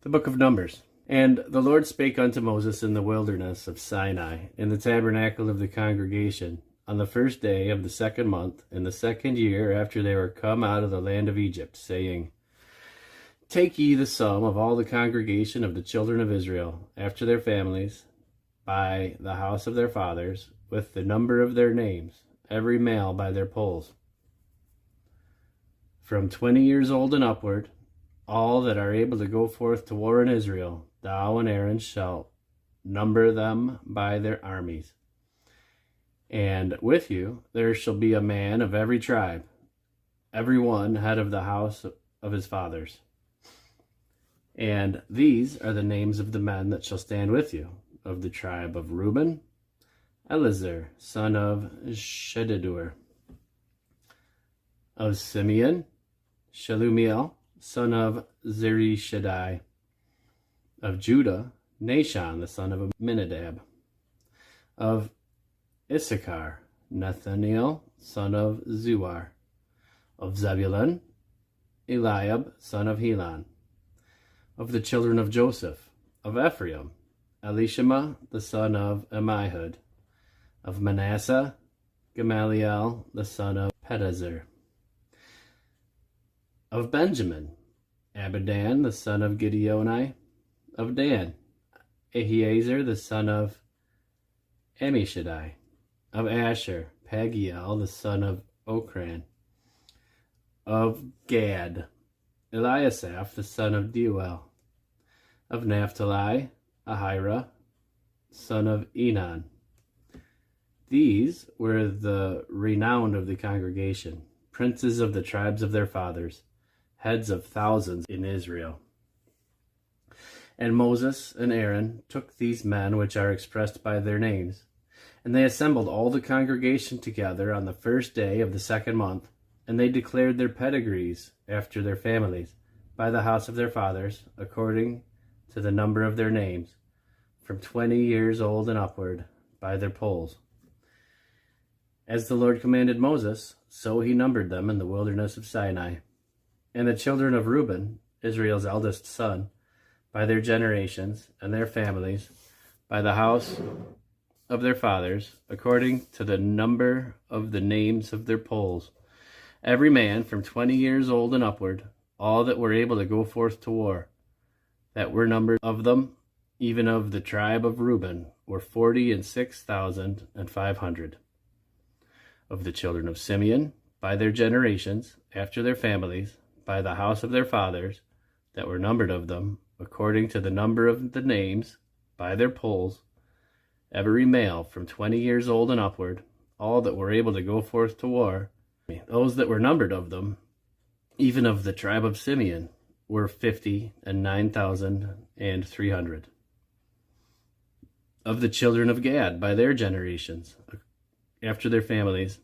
The book of Numbers. And the Lord spake unto Moses in the wilderness of Sinai, in the tabernacle of the congregation, on the first day of the second month, in the second year after they were come out of the land of Egypt, saying, Take ye the sum of all the congregation of the children of Israel, after their families, by the house of their fathers, with the number of their names, every male by their polls. From 20 years old and upward, all that are able to go forth to war in Israel, thou and Aaron shall number them by their armies. And with you there shall be a man of every tribe, every one head of the house of his fathers. And these are the names of the men that shall stand with you. Of the tribe of Reuben, Elizur, son of Shedeur. Of Simeon, Shelumiel, son of Zurishaddai. Of Judah, Nashon, the son of Amminadab. Of Issachar, Nathaniel, son of Zuar. Of Zebulun, Eliab, son of Helon. Of the children of Joseph. Of Ephraim, Elishama, the son of Ammihud. Of Manasseh, Gamaliel, the son of Pedazur. Of Benjamin, Abidan, the son of Gideoni. Of Dan, Ahiezer, the son of Ammishaddai. Of Asher, Pagiel, the son of Okran. Of Gad, Eliasaph, the son of Deuel. Of Naphtali, Ahira, son of Enan. These were the renowned of the congregation, princes of the tribes of their fathers, heads of thousands in Israel. And Moses and Aaron took these men which are expressed by their names, and they assembled all the congregation together on the first day of the second month, and they declared their pedigrees after their families, by the house of their fathers, according to the number of their names, from 20 years old and upward, by their polls. As the Lord commanded Moses, so he numbered them in the wilderness of Sinai. And the children of Reuben, Israel's eldest son, by their generations and their families, by the house of their fathers, according to the number of the names of their polls, every man from 20 years old and upward, all that were able to go forth to war, that were numbered of them, even of the tribe of Reuben, were 46,500. Of the children of Simeon, by their generations, after their families, by the house of their fathers, that were numbered of them, according to the number of the names, by their polls, every male from 20 years old and upward, all that were able to go forth to war, those that were numbered of them, even of the tribe of Simeon, were 59,300. Of the children of Gad, by their generations, after their families,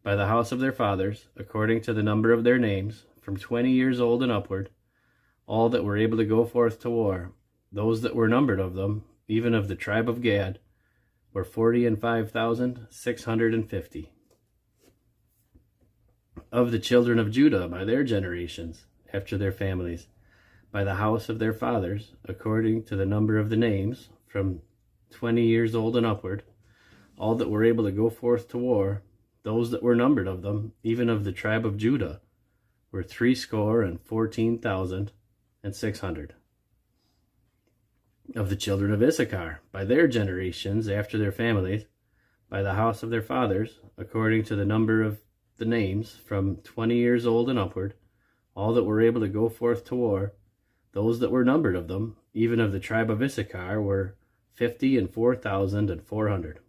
by the house of their fathers, according to the number of their names, from 20 years old and upward, all that were able to go forth to war, those that were numbered of them, even of the tribe of Gad, were 45,650. Of the children of Judah, by their generations, after their families, by the house of their fathers, according to the number of the names, from 20 years old and upward, all that were able to go forth to war, those that were numbered of them, even of the tribe of Judah, were 314,600. Of the children of Issachar, by their generations, after their families, by the house of their fathers, according to the number of the names, from 20 years old and upward, all that were able to go forth to war, those that were numbered of them, even of the tribe of Issachar, were 54,400.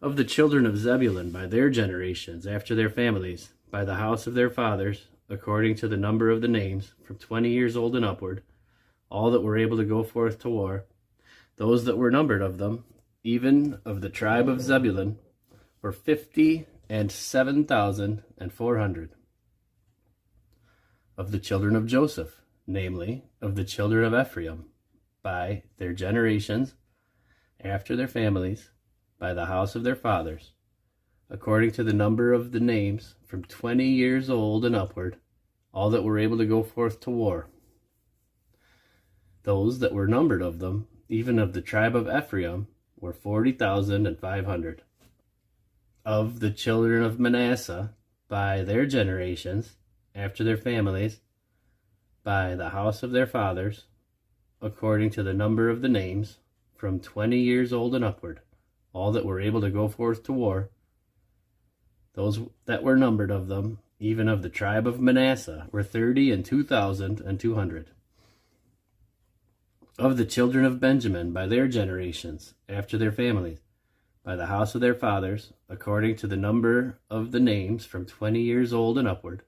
Of the children of Zebulun, by their generations, after their families, by the house of their fathers, according to the number of the names, from 20 years old and upward, all that were able to go forth to war, those that were numbered of them, even of the tribe of Zebulun, were 57,400. Of the children of Joseph, namely, of the children of Ephraim, by their generations, after their families, by the house of their fathers, according to the number of the names, from 20 years old and upward, all that were able to go forth to war. Those that were numbered of them, even of the tribe of Ephraim, were 40,500. Of the children of Manasseh, by their generations, after their families, by the house of their fathers, according to the number of the names, from 20 years old and upward, all that were able to go forth to war, those that were numbered of them, even of the tribe of Manasseh, were 32,200. Of the children of Benjamin, by their generations, after their families, by the house of their fathers, according to the number of the names, from 20 years old and upward,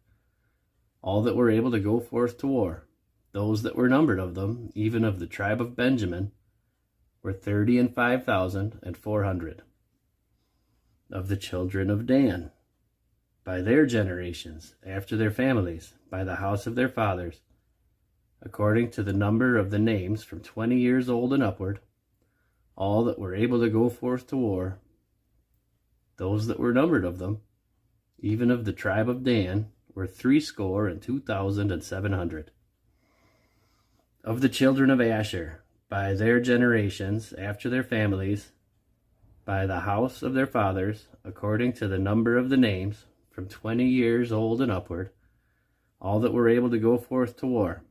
all that were able to go forth to war, those that were numbered of them, even of the tribe of Benjamin, were 35,400. Of the children of Dan, by their generations, after their families, by the house of their fathers, according to the number of the names, from 20 years old and upward, all that were able to go forth to war, those that were numbered of them, even of the tribe of Dan, were 62,700. Of the children of Asher, by their generations, after their families, by the house of their fathers, according to the number of the names, from 20 years old and upward, all that were able to go forth to war,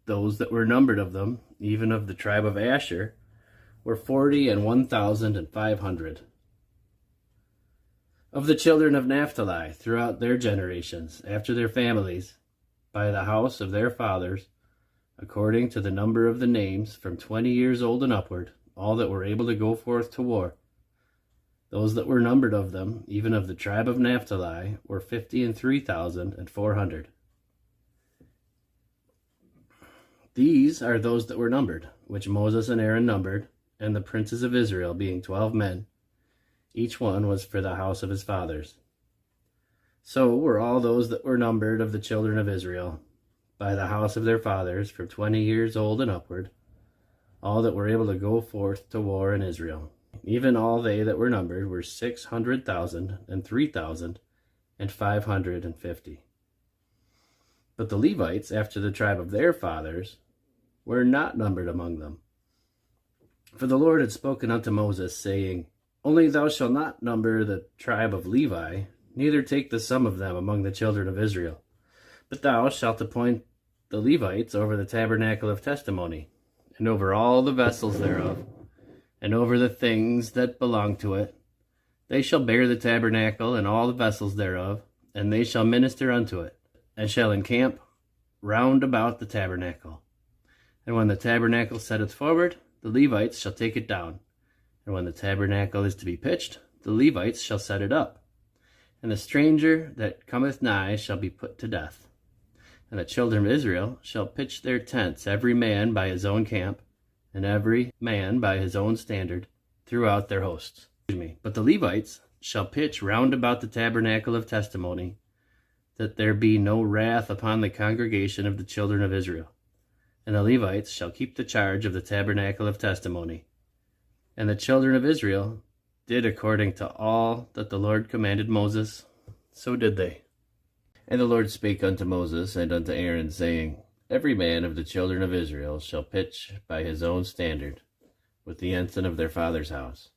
those that were numbered of them, even of the tribe of Asher, were 41,500. Of the children of Naphtali, throughout their generations, after their families, by the house of their fathers, according to the number of the names, from 20 years old and upward, all that were able to go forth to war, those that were numbered of them, even of the tribe of Naphtali, were 53,400. These are those that were numbered, which Moses and Aaron numbered, and the princes of Israel, being 12 men. Each one was for the house of his fathers. So were all those that were numbered of the children of Israel, by the house of their fathers, from 20 years old and upward, all that were able to go forth to war in Israel. Even all they that were numbered were 600,003,550. But the Levites, after the tribe of their fathers, were not numbered among them. For the Lord had spoken unto Moses, saying, Only thou shalt not number the tribe of Levi, neither take the sum of them among the children of Israel. But thou shalt appoint the Levites over the tabernacle of testimony, and over all the vessels thereof, and over the things that belong to it. They shall bear the tabernacle and all the vessels thereof, and they shall minister unto it, and shall encamp round about the tabernacle. And when the tabernacle setteth forward, the Levites shall take it down. And when the tabernacle is to be pitched, the Levites shall set it up. And the stranger that cometh nigh shall be put to death. And the children of Israel shall pitch their tents, every man by his own camp, and every man by his own standard, throughout their hosts. But the Levites shall pitch round about the tabernacle of testimony, that there be no wrath upon the congregation of the children of Israel. And the Levites shall keep the charge of the tabernacle of testimony. And the children of Israel did according to all that the Lord commanded Moses, so did they. And the Lord spake unto Moses and unto Aaron, saying, Every man of the children of Israel shall pitch by his own standard, with the ensign of their father's house.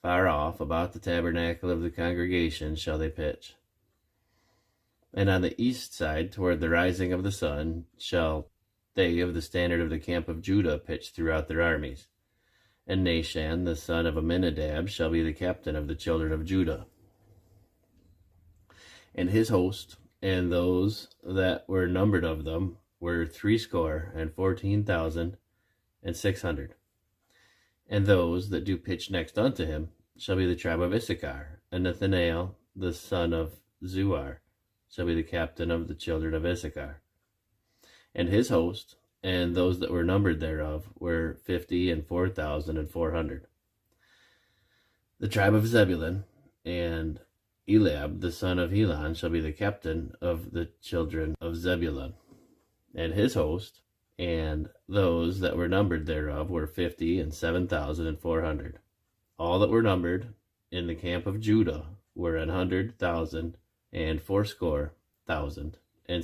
Far off about the tabernacle of the congregation shall they pitch. And on the east side, toward the rising of the sun, shall they of the standard of the camp of Judah pitch throughout their armies. And Nashan, the son of Amminadab, shall be the captain of the children of Judah. And his host, and those that were numbered of them, were 614,600. And those that do pitch next unto him shall be the tribe of Issachar, and Nathanael, the son of Zuar, shall be the captain of the children of Issachar. And his host, and those that were numbered thereof, were 54,400. The tribe of Zebulun, and Eliab, the son of Helon, shall be the captain of the children of Zebulun. And his host, and those that were numbered thereof, were 57,400. All that were numbered in the camp of Judah were 100,000 and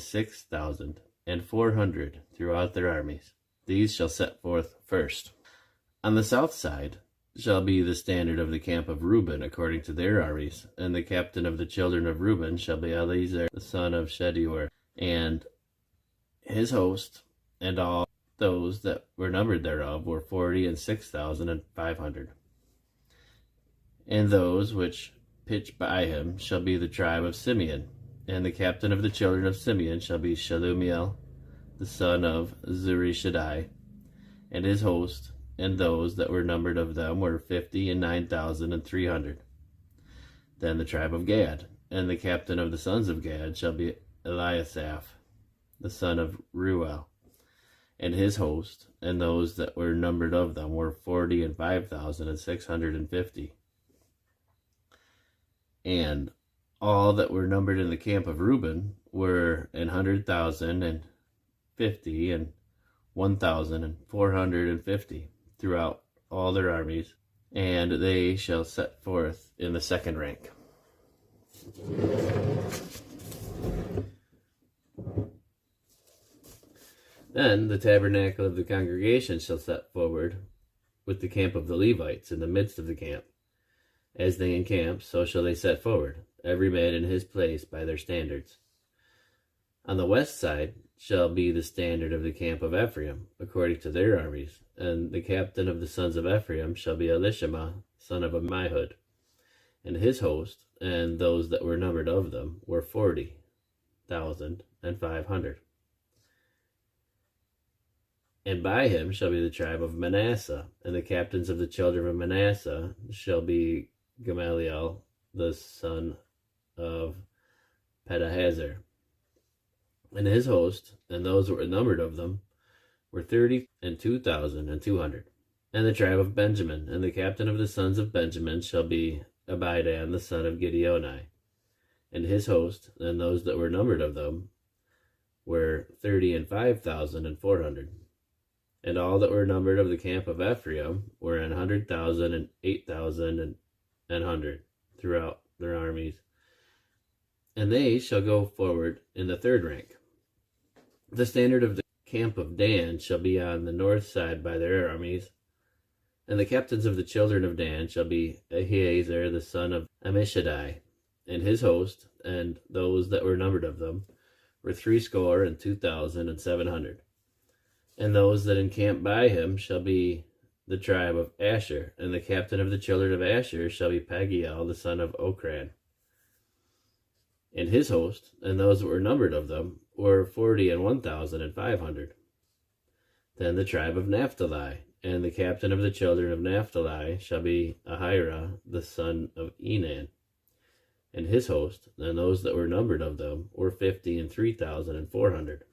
6,000 and 400 throughout their armies. These shall set forth first. On the south side shall be the standard of the camp of Reuben according to their armies, and the captain of the children of Reuben shall be Eliezer the son of Shedeur, and his host, and all those that were numbered thereof were 46,500. And those which pitch by him shall be the tribe of Simeon, and the captain of the children of Simeon shall be Shelumiel the son of Zurishaddai, and his host, and those that were numbered of them were 59,300. Then the tribe of Gad, and the captain of the sons of Gad shall be Eliasaph the son of Reuel, and his host, and those that were numbered of them were 45,650. And all that were numbered in the camp of Reuben were 100,050 and 1,450 throughout all their armies, and they shall set forth in the second rank. Then the tabernacle of the congregation shall set forward with the camp of the Levites in the midst of the camp. As they encamp, so shall they set forward, every man in his place by their standards. On the west side shall be the standard of the camp of Ephraim, according to their armies, and the captain of the sons of Ephraim shall be Elishama, son of Ammihud, and his host, and those that were numbered of them were 40,500. And by him shall be the tribe of Manasseh, and the captains of the children of Manasseh shall be Gamaliel, the son of Pedahazar, and his host, and those that were numbered of them were 32,200. And the tribe of Benjamin, and the captain of the sons of Benjamin shall be Abidan, the son of Gideoni, and his host, and those that were numbered of them were 35,400. And all that were numbered of the camp of Ephraim were 100,000 and 8,000 and 100 throughout their armies. And they shall go forward in the third rank. The standard of the camp of Dan shall be on the north side by their armies. And the captains of the children of Dan shall be Ahiezer the son of Ammishaddai, and his host, and those that were numbered of them were 62,700. And those that encamp by him shall be the tribe of Asher, and the captain of the children of Asher shall be Pagiel, the son of Okran. And his host, and those that were numbered of them, were 41,500. Then the tribe of Naphtali, and the captain of the children of Naphtali shall be Ahira, the son of Enan. And his host, and those that were numbered of them, were 53,400.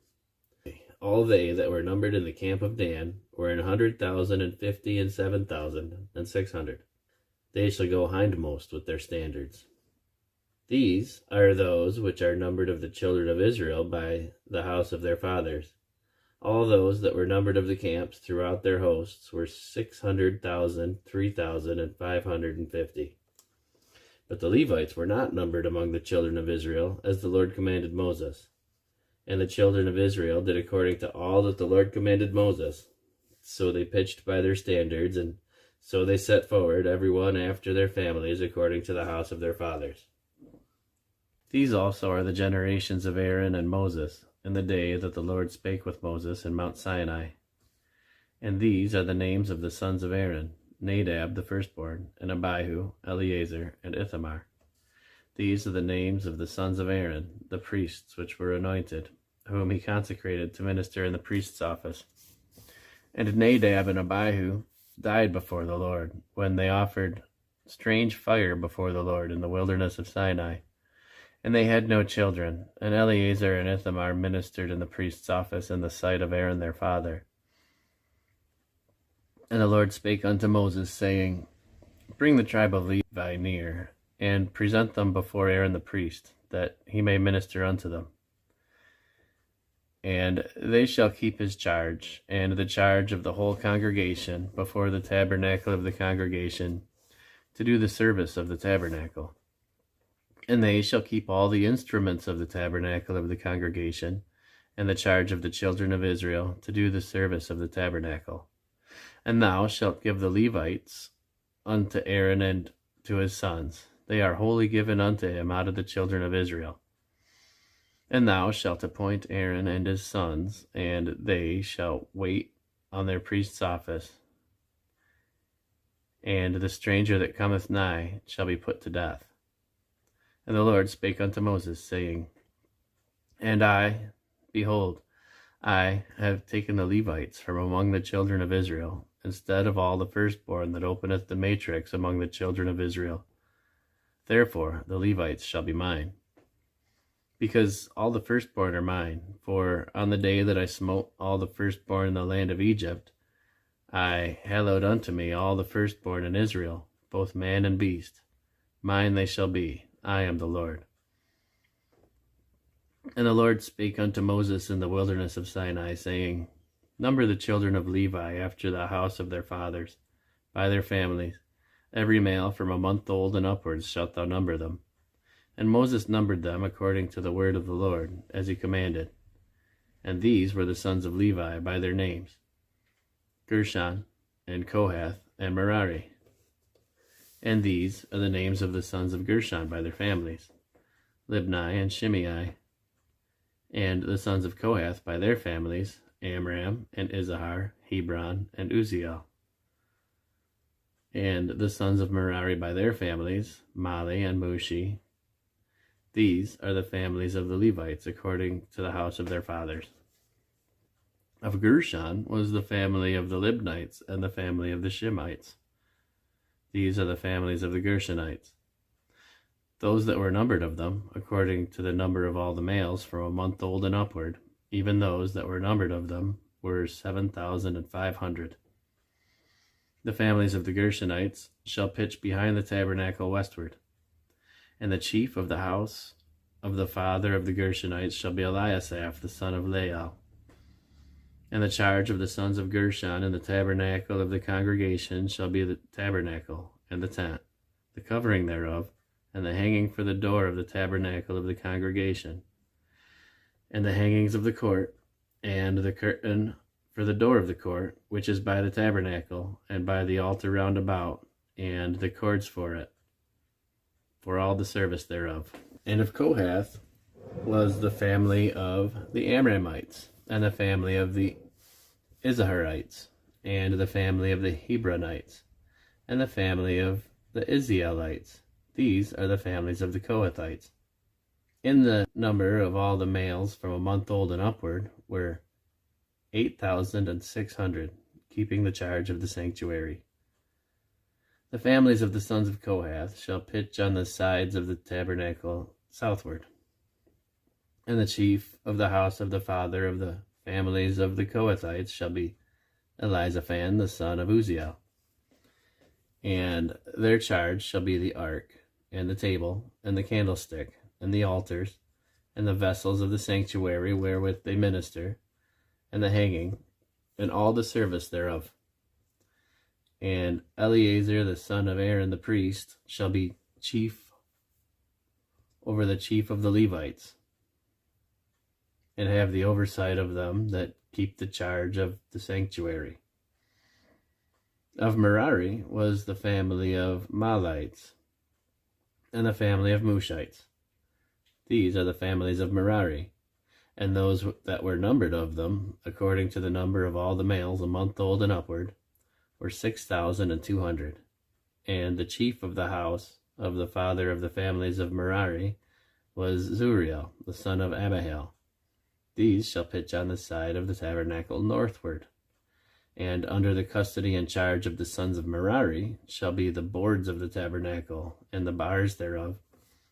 All they that were numbered in the camp of Dan were 100,050 and 7,600. They shall go hindmost with their standards. These are those which are numbered of the children of Israel by the house of their fathers. All those that were numbered of the camps throughout their hosts were 600,000, 3,550. But the Levites were not numbered among the children of Israel, as the Lord commanded Moses. And the children of Israel did according to all that the Lord commanded Moses. So they pitched by their standards, and so they set forward, every one after their families, according to the house of their fathers. These also are the generations of Aaron and Moses, in the day that the Lord spake with Moses in Mount Sinai. And these are the names of the sons of Aaron, Nadab the firstborn, and Abihu, Eleazar, and Ithamar. These are the names of the sons of Aaron, the priests which were anointed, whom he consecrated to minister in the priest's office. And Nadab and Abihu died before the Lord, when they offered strange fire before the Lord in the wilderness of Sinai. And they had no children, and Eleazar and Ithamar ministered in the priest's office in the sight of Aaron their father. And the Lord spake unto Moses, saying, Bring the tribe of Levi near, and present them before Aaron the priest, that he may minister unto them. And they shall keep his charge, and the charge of the whole congregation, before the tabernacle of the congregation, to do the service of the tabernacle. And they shall keep all the instruments of the tabernacle of the congregation, and the charge of the children of Israel to do the service of the tabernacle. And thou shalt give the Levites unto Aaron and to his sons. They are wholly given unto him out of the children of Israel. And thou shalt appoint Aaron and his sons, and they shall wait on their priest's office. And the stranger that cometh nigh shall be put to death. And the Lord spake unto Moses, saying, And I, behold, I have taken the Levites from among the children of Israel, instead of all the firstborn that openeth the matrix among the children of Israel. Therefore the Levites shall be mine, because all the firstborn are mine. For on the day that I smote all the firstborn in the land of Egypt, I hallowed unto me all the firstborn in Israel, both man and beast. Mine they shall be. I am the Lord. And the Lord spake unto Moses in the wilderness of Sinai, saying, Number the children of Levi after the house of their fathers, by their families. Every male from a month old and upwards shalt thou number them. And Moses numbered them according to the word of the Lord, as he commanded. And these were the sons of Levi by their names, Gershon, and Kohath, and Merari. And these are the names of the sons of Gershon by their families, Libni and Shimei. And the sons of Kohath by their families, Amram, and Izahar, Hebron, and Uzziel. And the sons of Merari by their families, Mali and Mushi. These are the families of the Levites according to the house of their fathers. Of Gershon was the family of the Libnites and the family of the Shimites. These are the families of the Gershonites. Those that were numbered of them, according to the number of all the males from a month old and upward, even those that were numbered of them, were 7,500. The families of the Gershonites shall pitch behind the tabernacle westward. And the chief of the house of the father of the Gershonites shall be Eliasaph, the son of Lael. And the charge of the sons of Gershon in the tabernacle of the congregation shall be the tabernacle and the tent, the covering thereof, and the hanging for the door of the tabernacle of the congregation, and the hangings of the court, and the curtain for the door of the court, which is by the tabernacle, and by the altar round about, and the cords for it, for all the service thereof. And of Kohath was the family of the Amramites, and the family of the Izaharites, and the family of the Hebronites, and the family of the Israelites. These are the families of the Kohathites. In the number of all the males from a month old and upward were 8,600, keeping the charge of the sanctuary. The families of the sons of Kohath shall pitch on the sides of the tabernacle southward. And the chief of the house of the father of the families of the Kohathites shall be Elizaphan, the son of Uzziel. And their charge shall be the ark, and the table, and the candlestick, and the altars, and the vessels of the sanctuary wherewith they minister, and the hanging, and all the service thereof. And Eleazar the son of Aaron the priest shall be chief over the chief of the Levites, and have the oversight of them that keep the charge of the sanctuary. Of Merari was the family of Malites, and the family of Mushites. These are the families of Merari, and those that were numbered of them, according to the number of all the males a month old and upward, were 6,200. And the chief of the house of the father of the families of Merari was Zuriel, the son of Abihail. These shall pitch on the side of the tabernacle northward. And under the custody and charge of the sons of Merari shall be the boards of the tabernacle, and the bars thereof,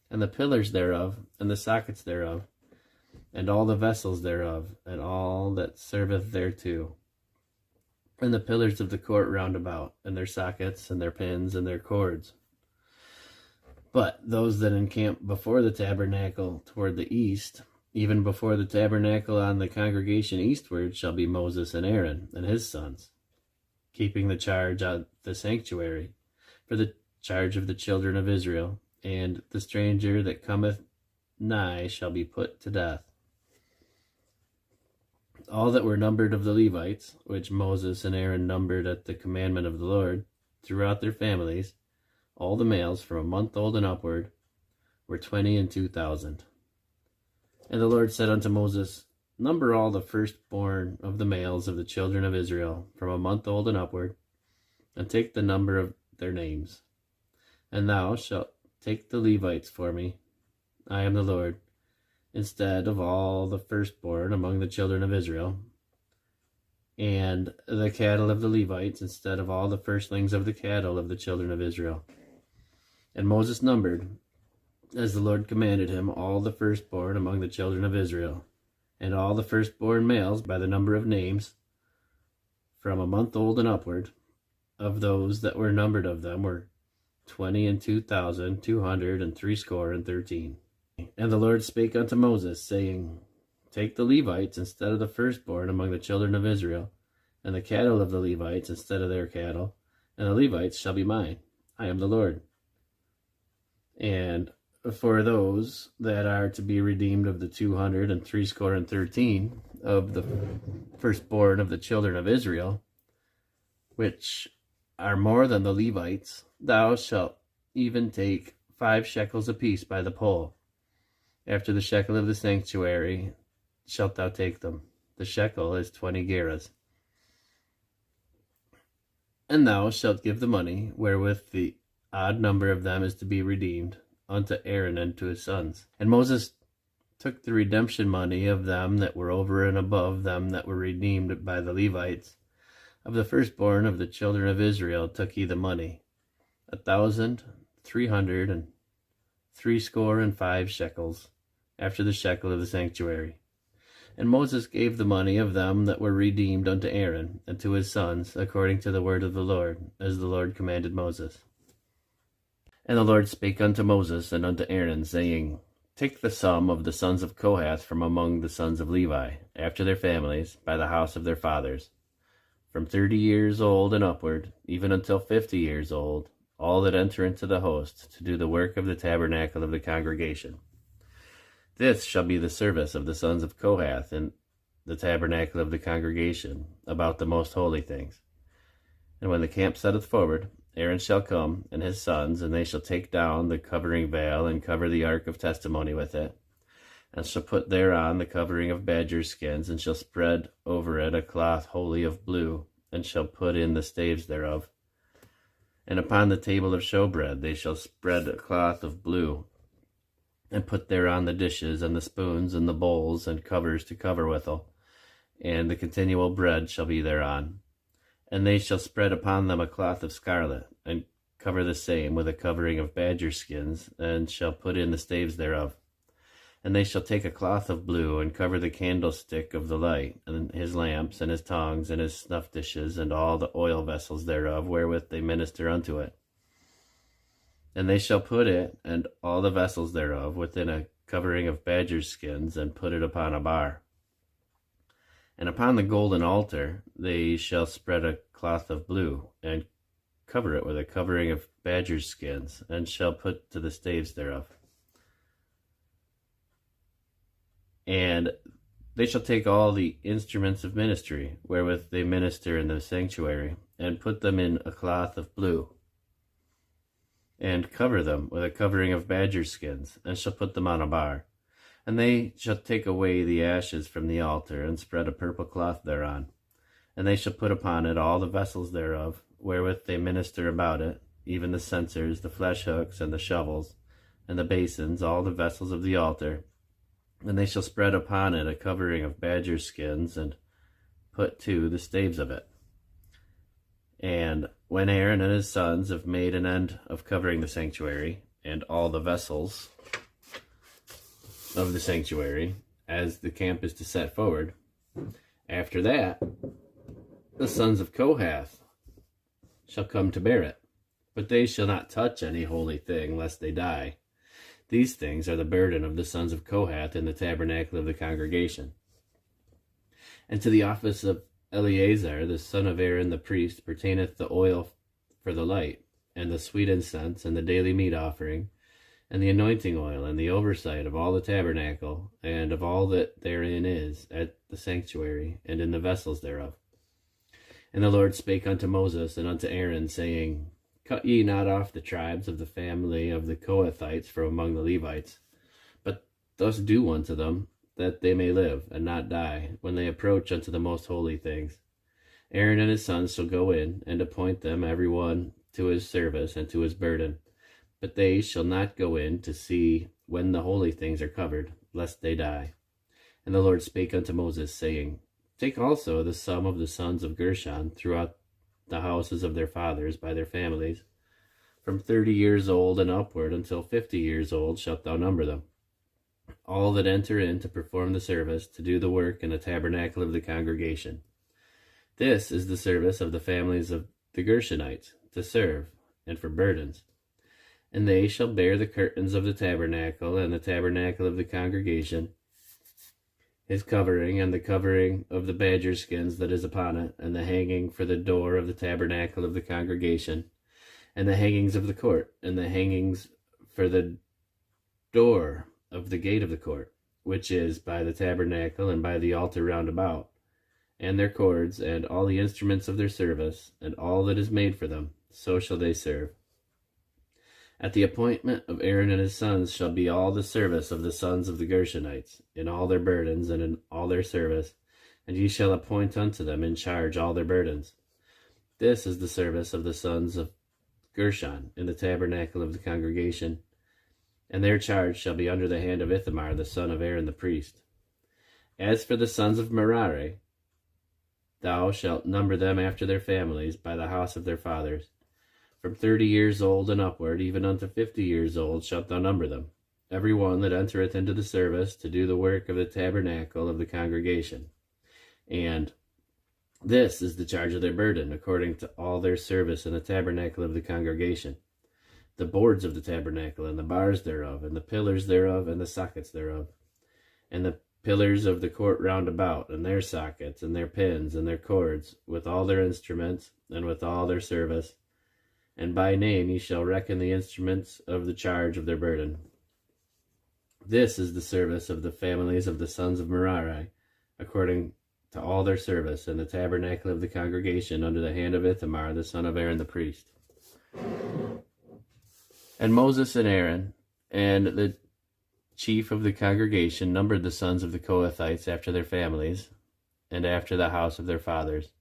and the pillars thereof, and the sockets thereof, and all the vessels thereof, and all that serveth thereto, and the pillars of the court round about, and their sockets, and their pins, and their cords. But those that encamp before the tabernacle toward the east, even before the tabernacle on the congregation eastward, shall be Moses and Aaron and his sons, keeping the charge of the sanctuary, for the charge of the children of Israel, and the stranger that cometh nigh shall be put to death. All that were numbered of the Levites, which Moses and Aaron numbered at the commandment of the Lord, throughout their families, all the males from a month old and upward, were 22,000. And the Lord said unto Moses, Number all the firstborn of the males of the children of Israel, from a month old and upward, and take the number of their names. And thou shalt take the Levites for me, I am the Lord, instead of all the firstborn among the children of Israel, and the cattle of the Levites, instead of all the firstlings of the cattle of the children of Israel. And Moses numbered, as the Lord commanded him, all the firstborn among the children of Israel, and all the firstborn males by the number of names, from a month old and upward, of those that were numbered of them were 22,213. And the Lord spake unto Moses, saying, Take the Levites instead of the firstborn among the children of Israel, and the cattle of the Levites instead of their cattle, and the Levites shall be mine. I am the Lord. And for those that are to be redeemed of the 213 of the firstborn of the children of Israel, which are more than the Levites, thou shalt even take 5 shekels apiece by the poll. After the shekel of the sanctuary shalt thou take them. The shekel is 20 gerahs. And thou shalt give the money, wherewith the odd number of them is to be redeemed, unto Aaron and to his sons. And Moses took the redemption money of them that were over and above them that were redeemed by the Levites. Of the firstborn of the children of Israel took he the money, 1,365 shekels, after the shekel of the sanctuary. And Moses gave the money of them that were redeemed unto Aaron and to his sons, according to the word of the Lord, as the Lord commanded Moses. And the Lord spake unto Moses and unto Aaron, saying, Take the sum of the sons of Kohath from among the sons of Levi, after their families, by the house of their fathers, from 30 years old and upward, even until 50 years old, all that enter into the host, to do the work of the tabernacle of the congregation. This shall be the service of the sons of Kohath in the tabernacle of the congregation, about the most holy things. And when the camp setteth forward, Aaron shall come, and his sons, and they shall take down the covering veil, and cover the ark of testimony with it, and shall put thereon the covering of badger skins, and shall spread over it a cloth wholly of blue, and shall put in the staves thereof. And upon the table of showbread they shall spread a cloth of blue, and put thereon the dishes, and the spoons, and the bowls, and covers to cover withal, and the continual bread shall be thereon. And they shall spread upon them a cloth of scarlet, and cover the same with a covering of badger skins, and shall put in the staves thereof. And they shall take a cloth of blue, and cover the candlestick of the light, and his lamps, and his tongs, and his snuff dishes, and all the oil vessels thereof, wherewith they minister unto it. And they shall put it, and all the vessels thereof, within a covering of badger skins, and put it upon a bar. And upon the golden altar they shall spread a cloth of blue, and cover it with a covering of badger skins, and shall put to the staves thereof. And they shall take all the instruments of ministry, wherewith they minister in the sanctuary, and put them in a cloth of blue, and cover them with a covering of badger skins, and shall put them on a bar. And they shall take away the ashes from the altar, and spread a purple cloth thereon. And they shall put upon it all the vessels thereof, wherewith they minister about it, even the censers, the flesh hooks, and the shovels, and the basins, all the vessels of the altar. And they shall spread upon it a covering of badger skins, and put to the staves of it. And when Aaron and his sons have made an end of covering the sanctuary, and all the vessels of the sanctuary, as the camp is to set forward, after that the sons of Kohath shall come to bear it, but they shall not touch any holy thing, lest they die. These things are the burden of the sons of Kohath in the tabernacle of the congregation. And to the office of Eleazar, the son of Aaron the priest, pertaineth the oil for the light, and the sweet incense, and the daily meat offering, and the anointing oil, and the oversight of all the tabernacle, and of all that therein is, at the sanctuary, and in the vessels thereof. And the Lord spake unto Moses and unto Aaron, saying, Cut ye not off the tribes of the family of the Kohathites from among the Levites, but thus do unto them, that they may live, and not die, when they approach unto the most holy things. Aaron and his sons shall go in, and appoint them every one to his service and to his burden. But they shall not go in to see when the holy things are covered, lest they die. And the Lord spake unto Moses, saying, Take also the sum of the sons of Gershon throughout the houses of their fathers by their families. From 30 years old and upward until 50 years old shalt thou number them. All that enter in to perform the service, to do the work in the tabernacle of the congregation. This is the service of the families of the Gershonites, to serve, and for burdens. And they shall bear the curtains of the tabernacle, and the tabernacle of the congregation, his covering, and the covering of the badger skins that is upon it, and the hanging for the door of the tabernacle of the congregation, and the hangings of the court, and the hangings for the door of the gate of the court, which is by the tabernacle and by the altar round about, and their cords, and all the instruments of their service, and all that is made for them, so shall they serve. At the appointment of Aaron and his sons shall be all the service of the sons of the Gershonites, in all their burdens and in all their service, and ye shall appoint unto them in charge all their burdens. This is the service of the sons of Gershon in the tabernacle of the congregation, and their charge shall be under the hand of Ithamar the son of Aaron the priest. As for the sons of Merari, thou shalt number them after their families by the house of their fathers. From 30 years old and upward, even unto 50 years old, shalt thou number them, every one that entereth into the service to do the work of the tabernacle of the congregation. And this is the charge of their burden, according to all their service in the tabernacle of the congregation. The boards of the tabernacle, and the bars thereof, and the pillars thereof, and the sockets thereof, and the pillars of the court round about, and their sockets, and their pins, and their cords, with all their instruments, and with all their service. And by name ye shall reckon the instruments of the charge of their burden. This is the service of the families of the sons of Merari, according to all their service in the tabernacle of the congregation, under the hand of Ithamar the son of Aaron the priest. And Moses and Aaron and the chief of the congregation numbered the sons of the Kohathites after their families, and after the house of their fathers,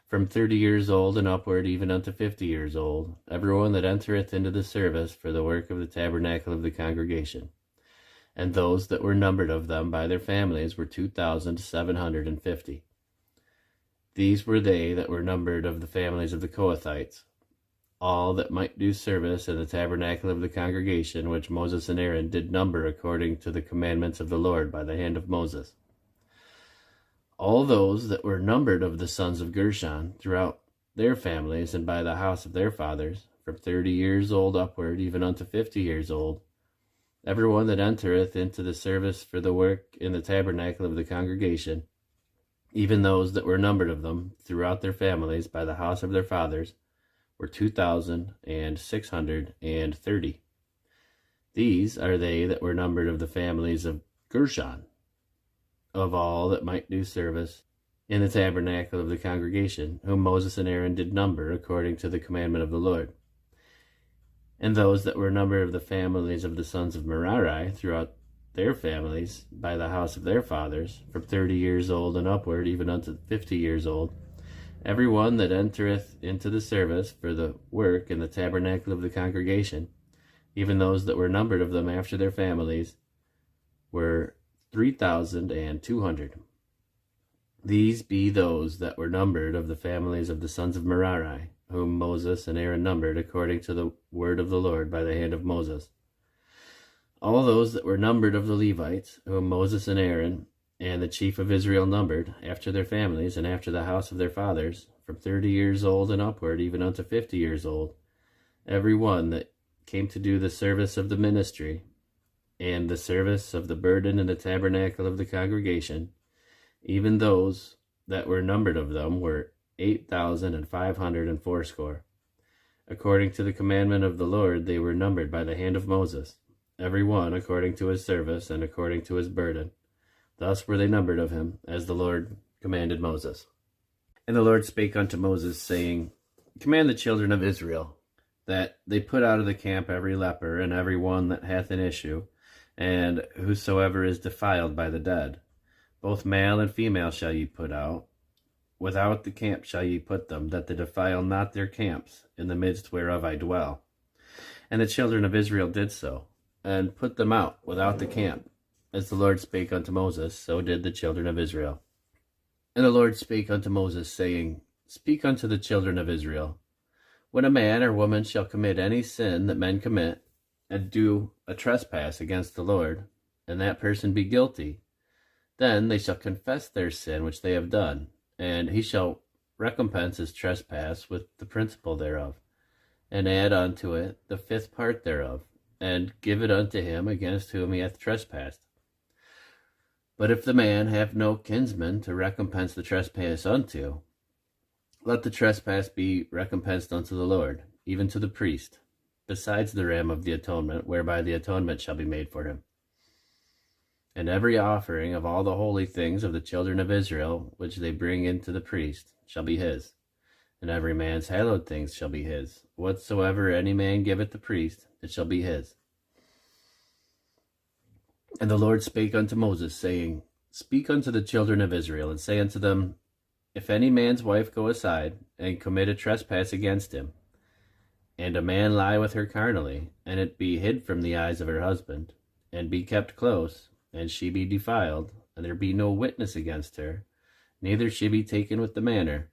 from 30 years old and upward, even unto 50 years old, every one that entereth into the service for the work of the tabernacle of the congregation. And those that were numbered of them by their families were 2,750. These were they that were numbered of the families of the Kohathites, all that might do service in the tabernacle of the congregation, which Moses and Aaron did number according to the commandments of the Lord by the hand of Moses. All those that were numbered of the sons of Gershon throughout their families and by the house of their fathers, from 30 years old upward, even unto 50 years old, every one that entereth into the service for the work in the tabernacle of the congregation, even those that were numbered of them throughout their families by the house of their fathers, were 2,630. These are they that were numbered of the families of Gershon, of all that might do service in the tabernacle of the congregation, whom Moses and Aaron did number according to the commandment of the Lord. And those that were numbered of the families of the sons of Merari throughout their families by the house of their fathers, from 30 years old and upward, even unto 50 years old, every one that entereth into the service for the work in the tabernacle of the congregation, even those that were numbered of them after their families, were 3,200. These be those that were numbered of the families of the sons of Merari, whom Moses and Aaron numbered according to the word of the Lord by the hand of Moses. All those that were numbered of the Levites, whom Moses and Aaron and the chief of Israel numbered, after their families and after the house of their fathers, from 30 years old and upward, even unto 50 years old, every one that came to do the service of the ministry, and the service of the burden in the tabernacle of the congregation, even those that were numbered of them were 8,580. According to the commandment of the Lord, they were numbered by the hand of Moses. every one according to his service and according to his burden. Thus were they numbered of him, as the Lord commanded Moses. And the Lord spake unto Moses, saying, Command the children of Israel, that they put out of the camp every leper, and every one that hath an issue, and whosoever is defiled by the dead. Both male and female shall ye put out. Without the camp shall ye put them, that they defile not their camps, in the midst whereof I dwell. And the children of Israel did so, and put them out without the camp. As the Lord spake unto Moses, so did the children of Israel. And the Lord spake unto Moses, saying, Speak unto the children of Israel, when a man or woman shall commit any sin that men commit, and do a trespass against the Lord, and that person be guilty, then they shall confess their sin which they have done, and he shall recompense his trespass with the principal thereof, and add unto it the fifth part thereof, and give it unto him against whom he hath trespassed. But if the man have no kinsman to recompense the trespass unto, let the trespass be recompensed unto the Lord, even to the priest, besides the ram of the atonement, whereby the atonement shall be made for him. And every offering of all the holy things of the children of Israel, which they bring into the priest, shall be his. And every man's hallowed things shall be his. Whatsoever any man giveth the priest, it shall be his. And the Lord spake unto Moses, saying, Speak unto the children of Israel, and say unto them, If any man's wife go aside, and commit a trespass against him, and a man lie with her carnally, and it be hid from the eyes of her husband, and be kept close, and she be defiled, and there be no witness against her, neither she be taken with the manner,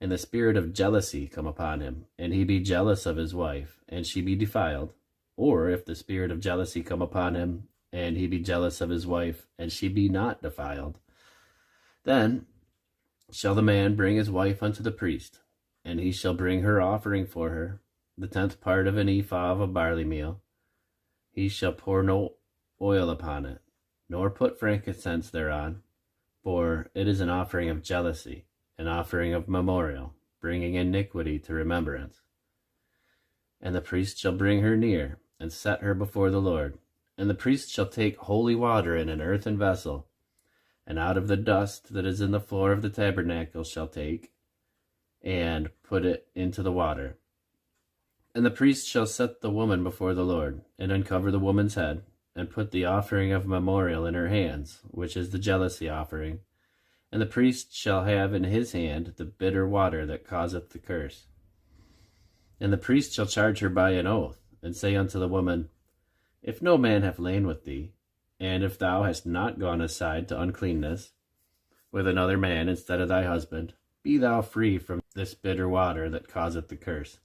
and the spirit of jealousy come upon him, and he be jealous of his wife, and she be defiled, or if the spirit of jealousy come upon him, and he be jealous of his wife, and she be not defiled, then shall the man bring his wife unto the priest, and he shall bring her offering for her, the 10th part of an ephah of barley meal. He shall pour no oil upon it, nor put frankincense thereon, for it is an offering of jealousy, an offering of memorial, bringing iniquity to remembrance. And the priest shall bring her near, and set her before the Lord. And the priest shall take holy water in an earthen vessel, and out of the dust that is in the floor of the tabernacle shall take, and put it into the water. And the priest shall set the woman before the Lord, and uncover the woman's head, and put the offering of memorial in her hands, which is the jealousy offering. And the priest shall have in his hand the bitter water that causeth the curse. And the priest shall charge her by an oath, and say unto the woman, If no man have lain with thee, and if thou hast not gone aside to uncleanness with another man instead of thy husband, be thou free from this bitter water that causeth the curse.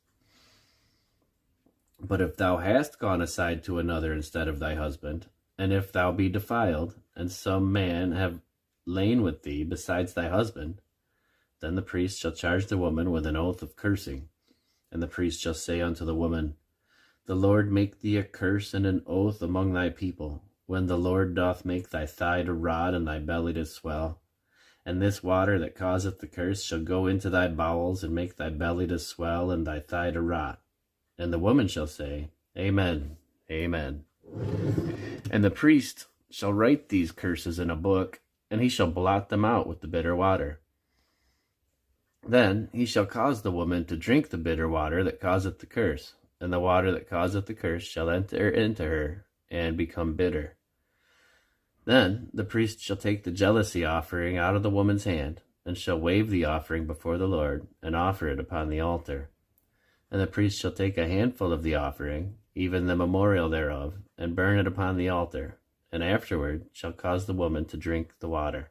But if thou hast gone aside to another instead of thy husband, and if thou be defiled, and some man have lain with thee besides thy husband, then the priest shall charge the woman with an oath of cursing. And the priest shall say unto the woman, The Lord make thee a curse and an oath among thy people, when the Lord doth make thy thigh to rot and thy belly to swell. And this water that causeth the curse shall go into thy bowels, and make thy belly to swell and thy thigh to rot. And the woman shall say, Amen, Amen. And the priest shall write these curses in a book, and he shall blot them out with the bitter water. Then he shall cause the woman to drink the bitter water that causeth the curse, and the water that causeth the curse shall enter into her, and become bitter. Then the priest shall take the jealousy offering out of the woman's hand, and shall wave the offering before the Lord, and offer it upon the altar. And the priest shall take a handful of the offering, even the memorial thereof, and burn it upon the altar, and afterward shall cause the woman to drink the water.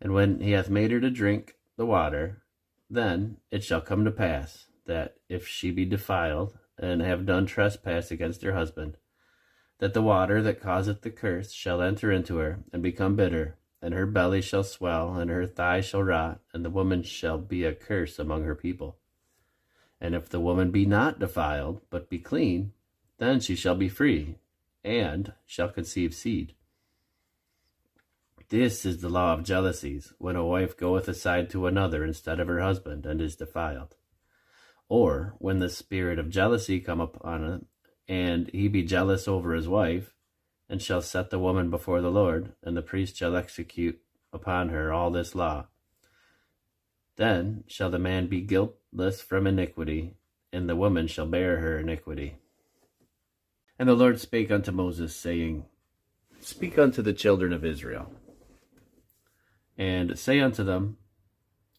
And when he hath made her to drink the water, then it shall come to pass, that if she be defiled, and have done trespass against her husband, that the water that causeth the curse shall enter into her, and become bitter, and her belly shall swell, and her thigh shall rot, and the woman shall be a curse among her people. And if the woman be not defiled, but be clean, then she shall be free, and shall conceive seed. This is the law of jealousies, when a wife goeth aside to another instead of her husband, and is defiled. Or when the spirit of jealousy come upon and he be jealous over his wife, and shall set the woman before the Lord, and the priest shall execute upon her all this law. Then shall the man be guiltless from iniquity, and the woman shall bear her iniquity. And the Lord spake unto Moses, saying, Speak unto the children of Israel, and say unto them,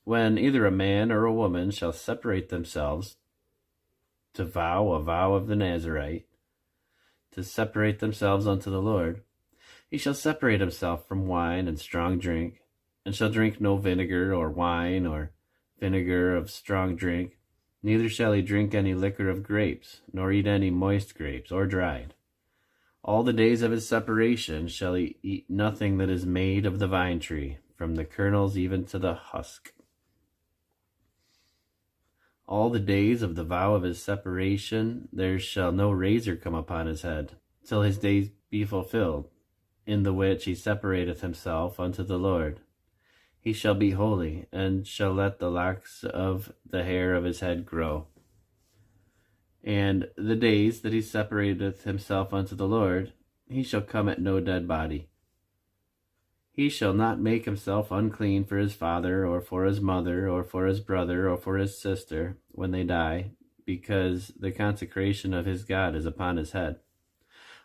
when either a man or a woman shall separate themselves to vow a vow of the Nazarite, to separate themselves unto the Lord, he shall separate himself from wine and strong drink, and shall drink no vinegar or wine or vinegar of strong drink, neither shall he drink any liquor of grapes, nor eat any moist grapes or dried. All the days of his separation shall he eat nothing that is made of the vine tree, from the kernels even to the husk. All the days of the vow of his separation there shall no razor come upon his head, till his days be fulfilled, in the which he separateth himself unto the Lord. He shall be holy, and shall let the locks of the hair of his head grow. And the days that he separateth himself unto the Lord, he shall come at no dead body. He shall not make himself unclean for his father, or for his mother, or for his brother, or for his sister, when they die, because the consecration of his God is upon his head.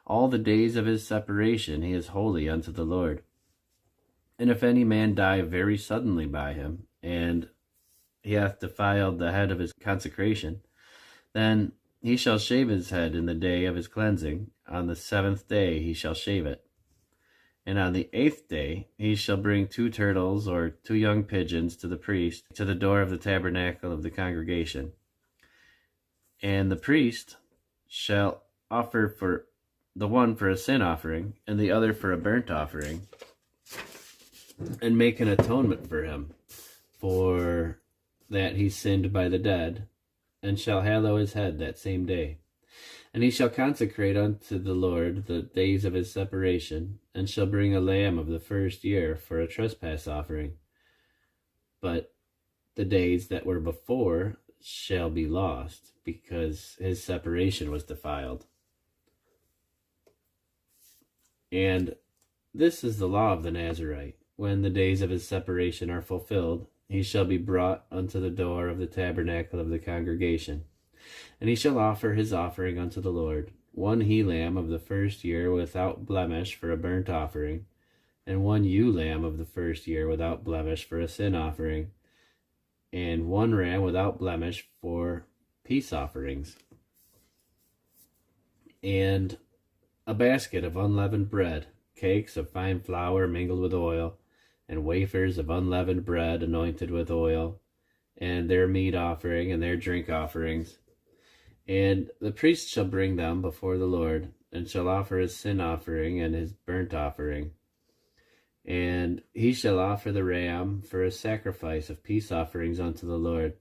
All the days of his separation he is holy unto the Lord. And if any man die very suddenly by him, and he hath defiled the head of his consecration, then he shall shave his head in the day of his cleansing. On the 7th day he shall shave it. And on the 8th day he shall bring 2 turtles or 2 young pigeons to the priest, to the door of the tabernacle of the congregation. And the priest shall offer for the one for a sin offering, and the other for a burnt offering, and make an atonement for him, for that he sinned by the dead, and shall hallow his head that same day. And he shall consecrate unto the Lord the days of his separation, and shall bring a lamb of the first year for a trespass offering. But the days that were before shall be lost, because his separation was defiled. And this is the law of the Nazarite. When the days of his separation are fulfilled, he shall be brought unto the door of the tabernacle of the congregation. And he shall offer his offering unto the Lord, 1 he-lamb of the first year without blemish for a burnt offering, and 1 ewe-lamb of the first year without blemish for a sin offering, and 1 ram without blemish for peace offerings, and a basket of unleavened bread, cakes of fine flour mingled with oil, and wafers of unleavened bread anointed with oil, and their meat offering and their drink offerings. And the priest shall bring them before the Lord, and shall offer his sin offering and his burnt offering. And he shall offer the ram for a sacrifice of peace offerings unto the Lord,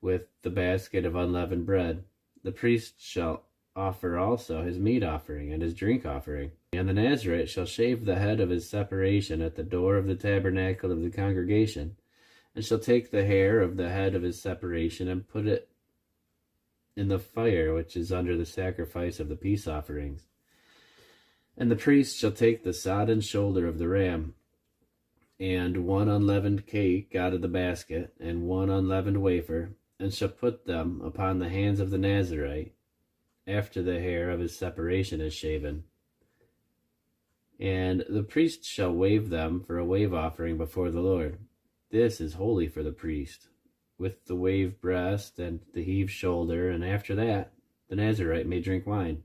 with the basket of unleavened bread. The priest shall offer also his meat offering and his drink offering. And the Nazarite shall shave the head of his separation at the door of the tabernacle of the congregation, and shall take the hair of the head of his separation, and put it in the fire which is under the sacrifice of the peace offerings. And the priest shall take the sodden shoulder of the ram, and 1 unleavened cake out of the basket, and 1 unleavened wafer, and shall put them upon the hands of the Nazarite, after the hair of his separation is shaven. And the priest shall wave them for a wave offering before the Lord. This is holy for the priest, with the wave breast and the heave shoulder, and after that the Nazarite may drink wine.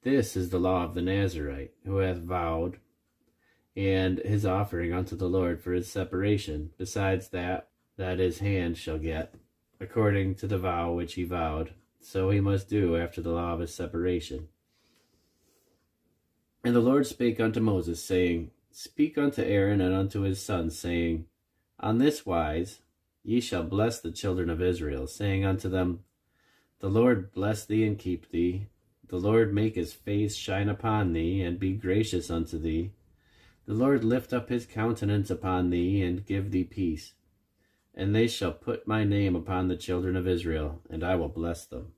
This is the law of the Nazarite, who hath vowed, and his offering unto the Lord for his separation, besides that his hand shall get, according to the vow which he vowed, so he must do after the law of his separation. And the Lord spake unto Moses, saying, Speak unto Aaron and unto his sons, saying, On this wise ye shall bless the children of Israel, saying unto them, The Lord bless thee and keep thee. The Lord make his face shine upon thee, and be gracious unto thee. The Lord lift up his countenance upon thee, and give thee peace. And they shall put my name upon the children of Israel, and I will bless them.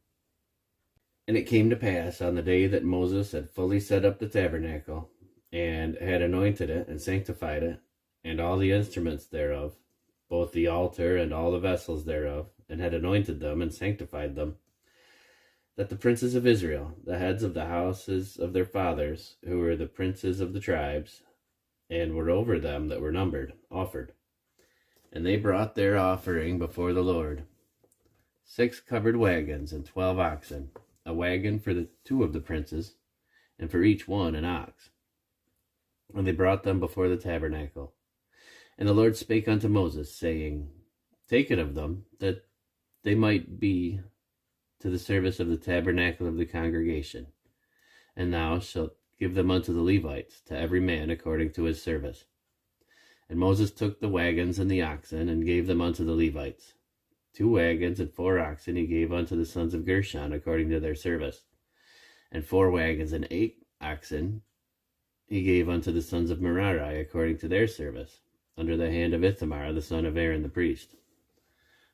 And it came to pass on the day that Moses had fully set up the tabernacle, and had anointed it and sanctified it, and all the instruments thereof, both the altar and all the vessels thereof, and had anointed them and sanctified them, that the princes of Israel, the heads of the houses of their fathers, who were the princes of the tribes, and were over them that were numbered, offered. And they brought their offering before the Lord, 6 covered wagons and 12 oxen, a wagon for the 2 of the princes, and for each one an ox. And they brought them before the tabernacle. And the Lord spake unto Moses, saying, Take it of them, that they might be to the service of the tabernacle of the congregation. And thou shalt give them unto the Levites, to every man according to his service. And Moses took the wagons and the oxen, and gave them unto the Levites. 2 wagons and 4 oxen he gave unto the sons of Gershon according to their service. And 4 wagons and 8 oxen he gave unto the sons of Merari according to their service, under the hand of Ithamar the son of Aaron the priest.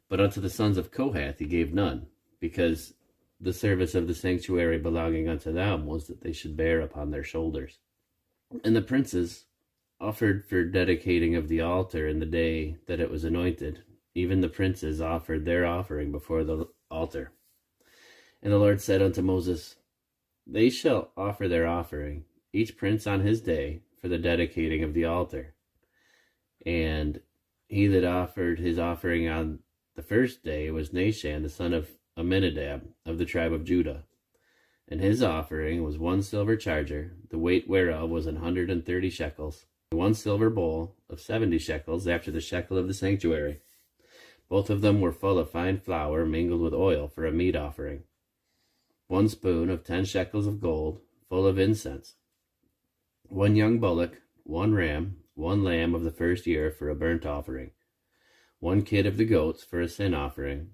But unto the sons of Kohath he gave none, because the service of the sanctuary belonging unto them was that they should bear upon their shoulders. And the princes offered for dedicating of the altar in the day that it was anointed. Even the princes offered their offering before the altar. And the Lord said unto Moses, They shall offer their offering, each prince on his day, for the dedicating of the altar. And he that offered his offering on the first day was Nahshon the son of Amminadab, of the tribe of Judah. And his offering was 1 silver charger, the weight whereof was 130 shekels, 1 silver bowl of 70 shekels, after the shekel of the sanctuary. Both of them were full of fine flour mingled with oil for a meat offering. 1 spoon of 10 shekels of gold, full of incense. 1 young bullock, 1 ram, 1 lamb of the first year for a burnt offering. 1 kid of the goats for a sin offering.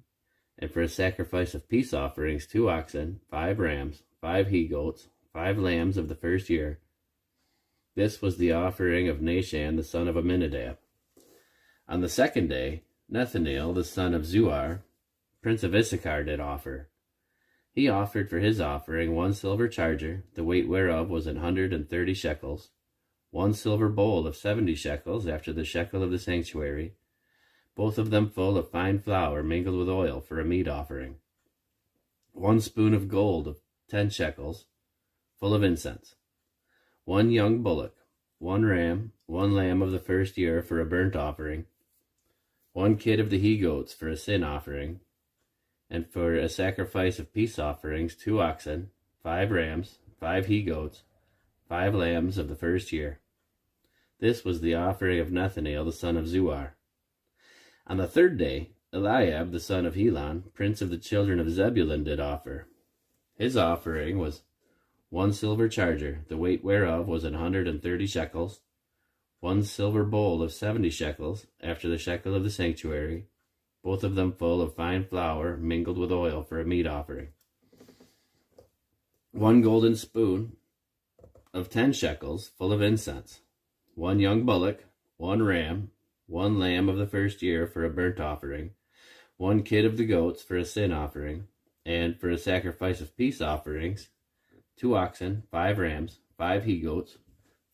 And for a sacrifice of peace offerings, 2 oxen, 5 rams, 5 he-goats, 5 lambs of the first year. This was the offering of Nahshon the son of Amminadab. On the second day, Nethanel the son of Zuar, prince of Issachar, did offer. He offered for his offering 1 silver charger, the weight whereof was 130 shekels, 1 silver bowl of 70 shekels, after the shekel of the sanctuary, both of them full of fine flour mingled with oil for a meat offering. 1 spoon of gold of 10 shekels, full of incense. 1 young bullock, 1 ram, 1 lamb of the first year for a burnt offering. 1 kid of the he-goats for a sin offering, and for a sacrifice of peace offerings, 2 oxen, 5 rams, 5 he-goats, 5 lambs of the first year. This was the offering of Nethanel the son of Zuar. On the third day, Eliab the son of Helon, prince of the children of Zebulun, did offer. His offering was 1 silver charger, the weight whereof was 130 shekels, 1 silver bowl of 70 shekels, after the shekel of the sanctuary, both of them full of fine flour mingled with oil for a meat offering. 1 golden spoon of 10 shekels, full of incense. 1 young bullock, 1 ram, 1 lamb of the first year for a burnt offering, 1 kid of the goats for a sin offering, and for a sacrifice of peace offerings, 2 oxen, 5 rams, 5 he-goats,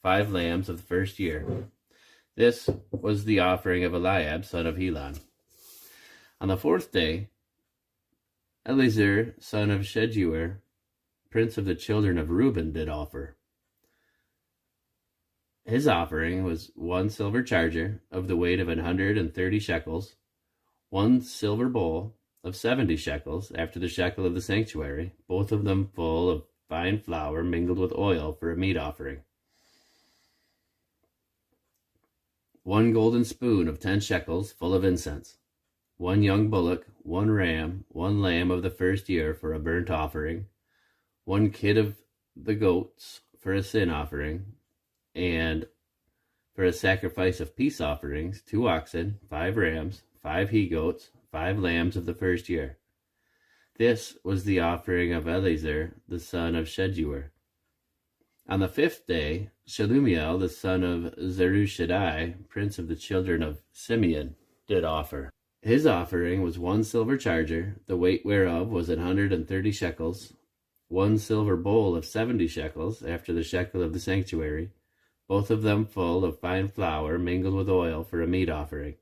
5 lambs of the first year. This was the offering of Eliab son of Helon. On the fourth day, Eliezer son of Sheduer, prince of the children of Reuben, did offer. His offering was 1 silver charger of the weight of 130 shekels, 1 silver bowl of 70 shekels, after the shekel of the sanctuary, both of them full of fine flour mingled with oil for a meat offering. 1 golden spoon of 10 shekels, full of incense. 1 young bullock, 1 ram, 1 lamb of the first year for a burnt offering. 1 kid of the goats for a sin offering. And for a sacrifice of peace offerings, 2 oxen, 5 rams, 5 he-goats, 5 lambs of the first year. This was the offering of Eliezer the son of Sheduer. On the 5th day, Shelumiel the son of Zerushadai, prince of the children of Simeon, did offer. His offering was 1 silver charger, the weight whereof was 130 shekels, 1 silver bowl of 70 shekels after the shekel of the sanctuary, both of them full of fine flour mingled with oil for a meat offering.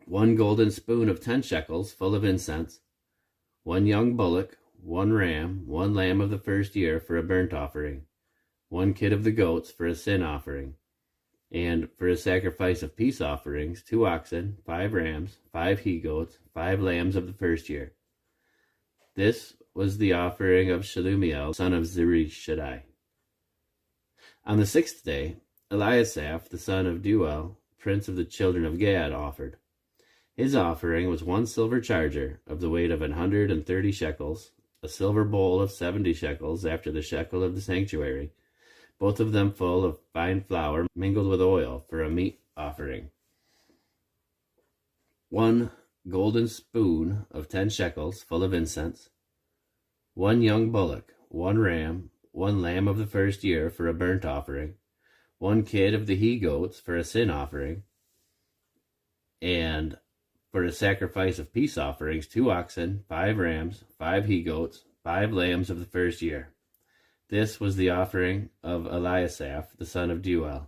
1 golden spoon of 10 shekels full of incense, 1 young bullock, 1 ram, 1 lamb of the first year for a burnt offering, 1 kid of the goats for a sin offering, and for a sacrifice of peace offerings, 2 oxen, 5 rams, 5 he-goats, 5 lambs of the first year. This was the offering of Shelumiel, son of Zurishaddai. On the 6th day, Eliasaph, the son of Deuel, prince of the children of Gad, offered. His offering was 1 silver charger of the weight of 130 shekels, a silver bowl of 70 shekels after the shekel of the sanctuary, both of them full of fine flour mingled with oil for a meat offering. 1 golden spoon of 10 shekels full of incense, 1 young bullock, 1 ram, 1 lamb of the first year for a burnt offering, 1 kid of the he-goats for a sin offering, and for a sacrifice of peace offerings, 2 oxen, 5 rams, 5 he-goats, 5 lambs of the first year. This was the offering of Eliasaph, the son of Deuel.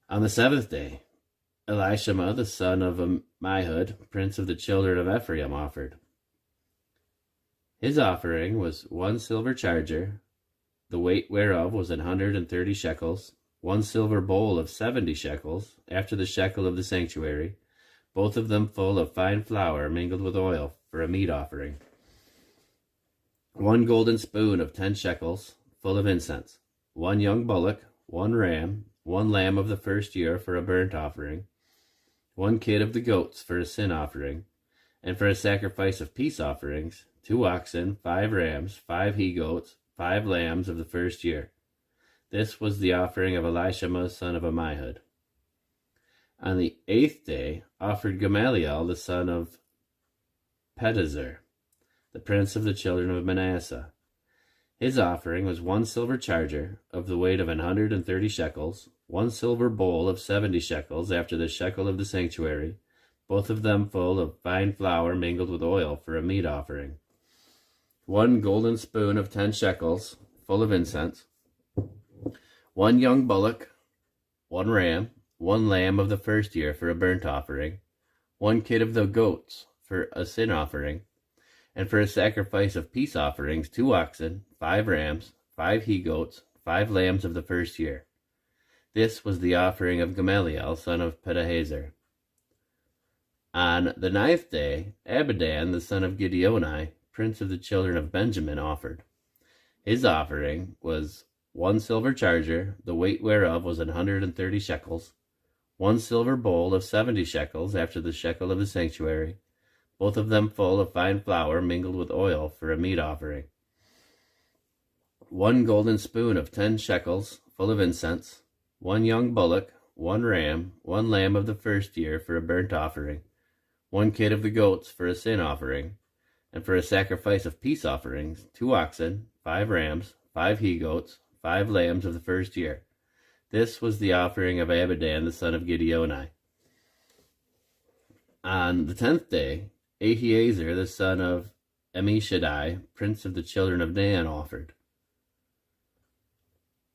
On the 7th day, Elishama, the son of Ammihud, prince of the children of Ephraim, offered. His offering was 1 silver charger, the weight whereof was 130 shekels, 1 silver bowl of 70 shekels, after the shekel of the sanctuary, both of them full of fine flour mingled with oil for a meat offering. 1 golden spoon of 10 shekels, full of incense, 1 young bullock, 1 ram, 1 lamb of the first year for a burnt offering, 1 kid of the goats for a sin offering, and for a sacrifice of peace offerings, 2 oxen, 5 rams, 5 he-goats, 5 lambs of the first year. This was the offering of Elishama, son of Ammihud. On the 8th day offered Gamaliel, the son of Pedahzur, the prince of the children of Manasseh. His offering was 1 silver charger of the weight of 130 shekels, 1 silver bowl of 70 shekels after the shekel of the sanctuary, both of them full of fine flour mingled with oil for a meat offering. 1 golden spoon of 10 shekels, full of incense, 1 young bullock, 1 ram, 1 lamb of the first year for a burnt offering, 1 kid of the goats for a sin offering, and for a sacrifice of peace offerings, 2 oxen, 5 rams, 5 he-goats, 5 lambs of the first year. This was the offering of Gamaliel, son of Pedahzur. On the 9th day, Abidan, the son of Gideoni, prince of the children of Benjamin, offered. His offering was 1 silver charger, the weight whereof was 130 shekels, 1 silver bowl of 70 shekels after the shekel of the sanctuary, both of them full of fine flour mingled with oil for a meat offering. 1 golden spoon of 10 shekels, full of incense, 1 young bullock, 1 ram, 1 lamb of the first year for a burnt offering, 1 kid of the goats for a sin offering, and for a sacrifice of peace offerings, 2 oxen, 5 rams, 5 he-goats, 5 lambs of the first year. This was the offering of Abidan, the son of Gideoni. On the 10th day, Ahiezer, the son of Ammishaddai, prince of the children of Dan, offered.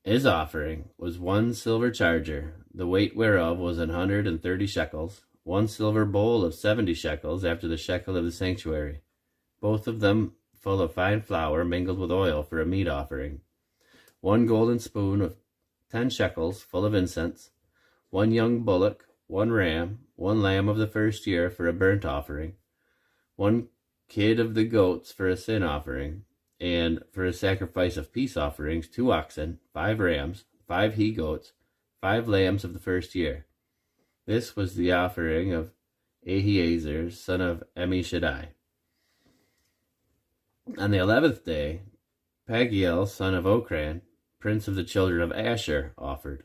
His offering was 1 silver charger, the weight whereof was 130 shekels, 1 silver bowl of 70 shekels after the shekel of the sanctuary, both of them full of fine flour mingled with oil for a meat offering. 1 golden spoon of 10 shekels, full of incense, 1 young bullock, 1 ram, 1 lamb of the first year for a burnt offering, 1 kid of the goats for a sin offering, and for a sacrifice of peace offerings, 2 oxen, 5 rams, 5 he-goats, 5 lambs of the first year. This was the offering of Ahiezer, son of Ammishaddai. On the 11th day, Pagiel, son of Ochran, prince of the children of Asher, offered.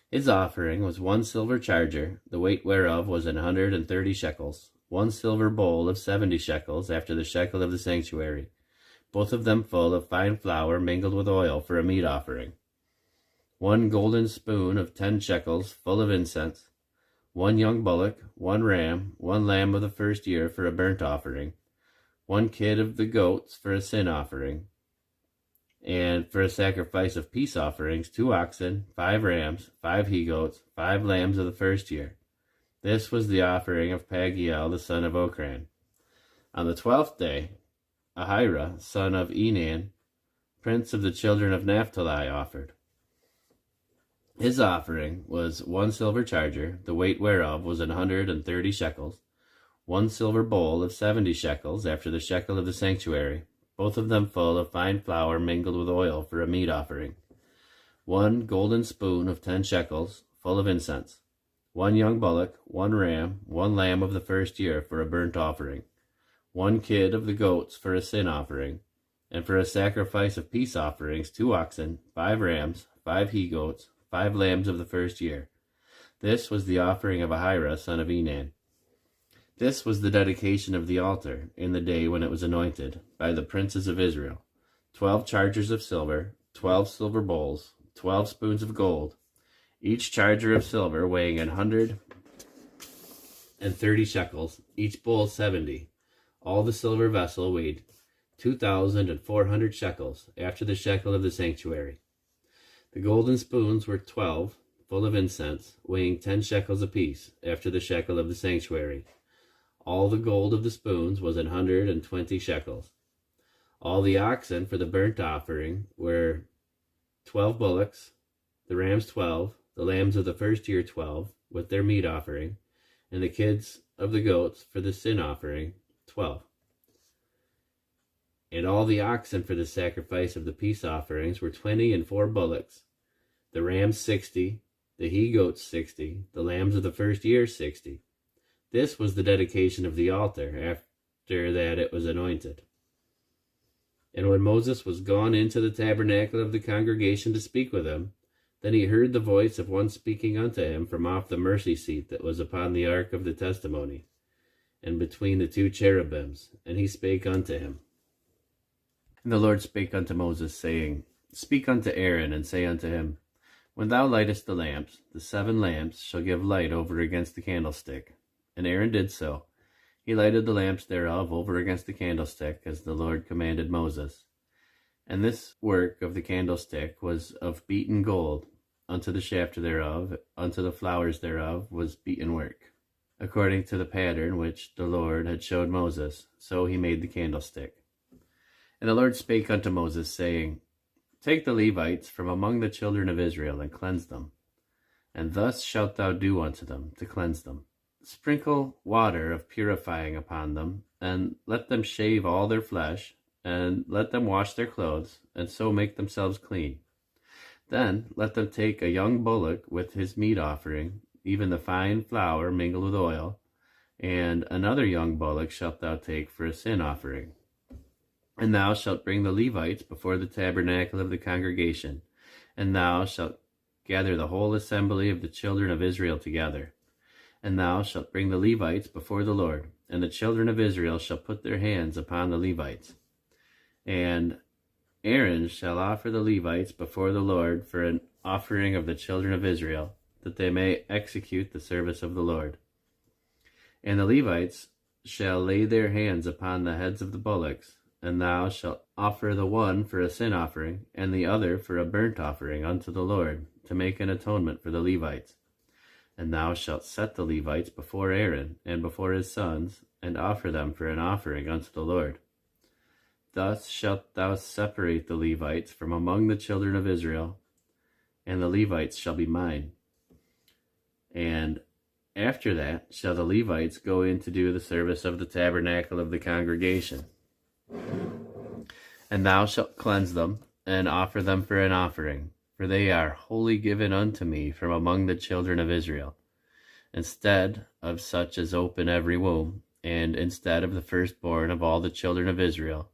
His offering was 1 silver charger, the weight whereof was 130 shekels, 1 silver bowl of 70 shekels after the shekel of the sanctuary, both of them full of fine flour mingled with oil for a meat offering. 1 golden spoon of 10 shekels, full of incense, 1 young bullock, 1 ram, 1 lamb of the first year for a burnt offering, 1 kid of the goats for a sin offering, and for a sacrifice of peace offerings, 2 oxen, 5 rams, 5 he-goats, 5 lambs of the first year. This was the offering of Pagiel the son of Ochran. On the 12th day, Ahira, son of Enan, prince of the children of Naphtali, offered. His offering was 1 silver charger, the weight whereof was 130 shekels, 1 silver bowl of 70 shekels, after the shekel of the sanctuary, both of them full of fine flour mingled with oil for a meat offering, 1 golden spoon of 10 shekels, full of incense, 1 young bullock, 1 ram, 1 lamb of the first year for a burnt offering, 1 kid of the goats for a sin offering, and for a sacrifice of peace offerings, 2 oxen, 5 rams, 5 he-goats, 5 lambs of the first year. This was the offering of Ahira, son of Enan. This was the dedication of the altar in the day when it was anointed by the princes of Israel: 12 chargers of silver, 12 silver bowls, 12 spoons of gold, each charger of silver weighing 130 shekels, each bowl 70. All the silver vessel weighed 2,400 shekels, after the shekel of the sanctuary. The golden spoons were 12, full of incense, weighing 10 shekels apiece, after the shekel of the sanctuary. All the gold of the spoons was 120 shekels. All the oxen for the burnt offering were 12 bullocks, the rams 12, the lambs of the first year 12, with their meat offering, and the kids of the goats for the sin offering 12. And all the oxen for the sacrifice of the peace offerings were 20 and 4 bullocks, the rams 60, the he-goats 60, the lambs of the first year 60. This was the dedication of the altar after that it was anointed. And when Moses was gone into the tabernacle of the congregation to speak with him, then he heard the voice of one speaking unto him from off the mercy seat that was upon the ark of the testimony, and between the 2 cherubims, and he spake unto him. And the Lord spake unto Moses, saying, Speak unto Aaron, and say unto him, When thou lightest the lamps, the 7 lamps shall give light over against the candlestick. And Aaron did so. He lighted the lamps thereof over against the candlestick, as the Lord commanded Moses. And this work of the candlestick was of beaten gold, unto the shaft thereof, unto the flowers thereof was beaten work. According to the pattern which the Lord had showed Moses, so he made the candlestick. And the Lord spake unto Moses, saying, Take the Levites from among the children of Israel, and cleanse them. And thus shalt thou do unto them, to cleanse them. Sprinkle water of purifying upon them, and let them shave all their flesh, and let them wash their clothes, and so make themselves clean. Then let them take a young bullock with his meat offering, even the fine flour mingled with oil, and another young bullock shalt thou take for a sin offering. And thou shalt bring the Levites before the tabernacle of the congregation, and thou shalt gather the whole assembly of the children of Israel together. And thou shalt bring the Levites before the Lord, and the children of Israel shall put their hands upon the Levites. And Aaron shall offer the Levites before the Lord for an offering of the children of Israel, that they may execute the service of the Lord. And the Levites shall lay their hands upon the heads of the bullocks, and thou shalt offer the one for a sin offering, and the other for a burnt offering unto the Lord, to make an atonement for the Levites. And thou shalt set the Levites before Aaron and before his sons, and offer them for an offering unto the Lord. Thus shalt thou separate the Levites from among the children of Israel, and the Levites shall be mine. And after that shall the Levites go in to do the service of the tabernacle of the congregation. And thou shalt cleanse them, and offer them for an offering, for they are wholly given unto me from among the children of Israel. Instead of such as open every womb, and instead of the firstborn of all the children of Israel,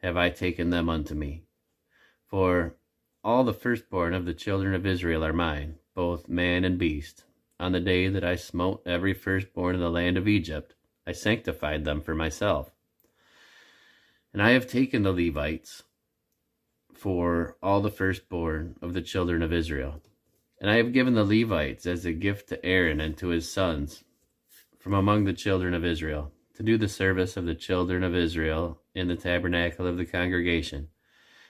have I taken them unto me. For all the firstborn of the children of Israel are mine, both man and beast. On the day that I smote every firstborn in the land of Egypt, I sanctified them for myself. And I have taken the Levites for all the firstborn of the children of Israel. And I have given the Levites as a gift to Aaron and to his sons from among the children of Israel, to do the service of the children of Israel in the tabernacle of the congregation,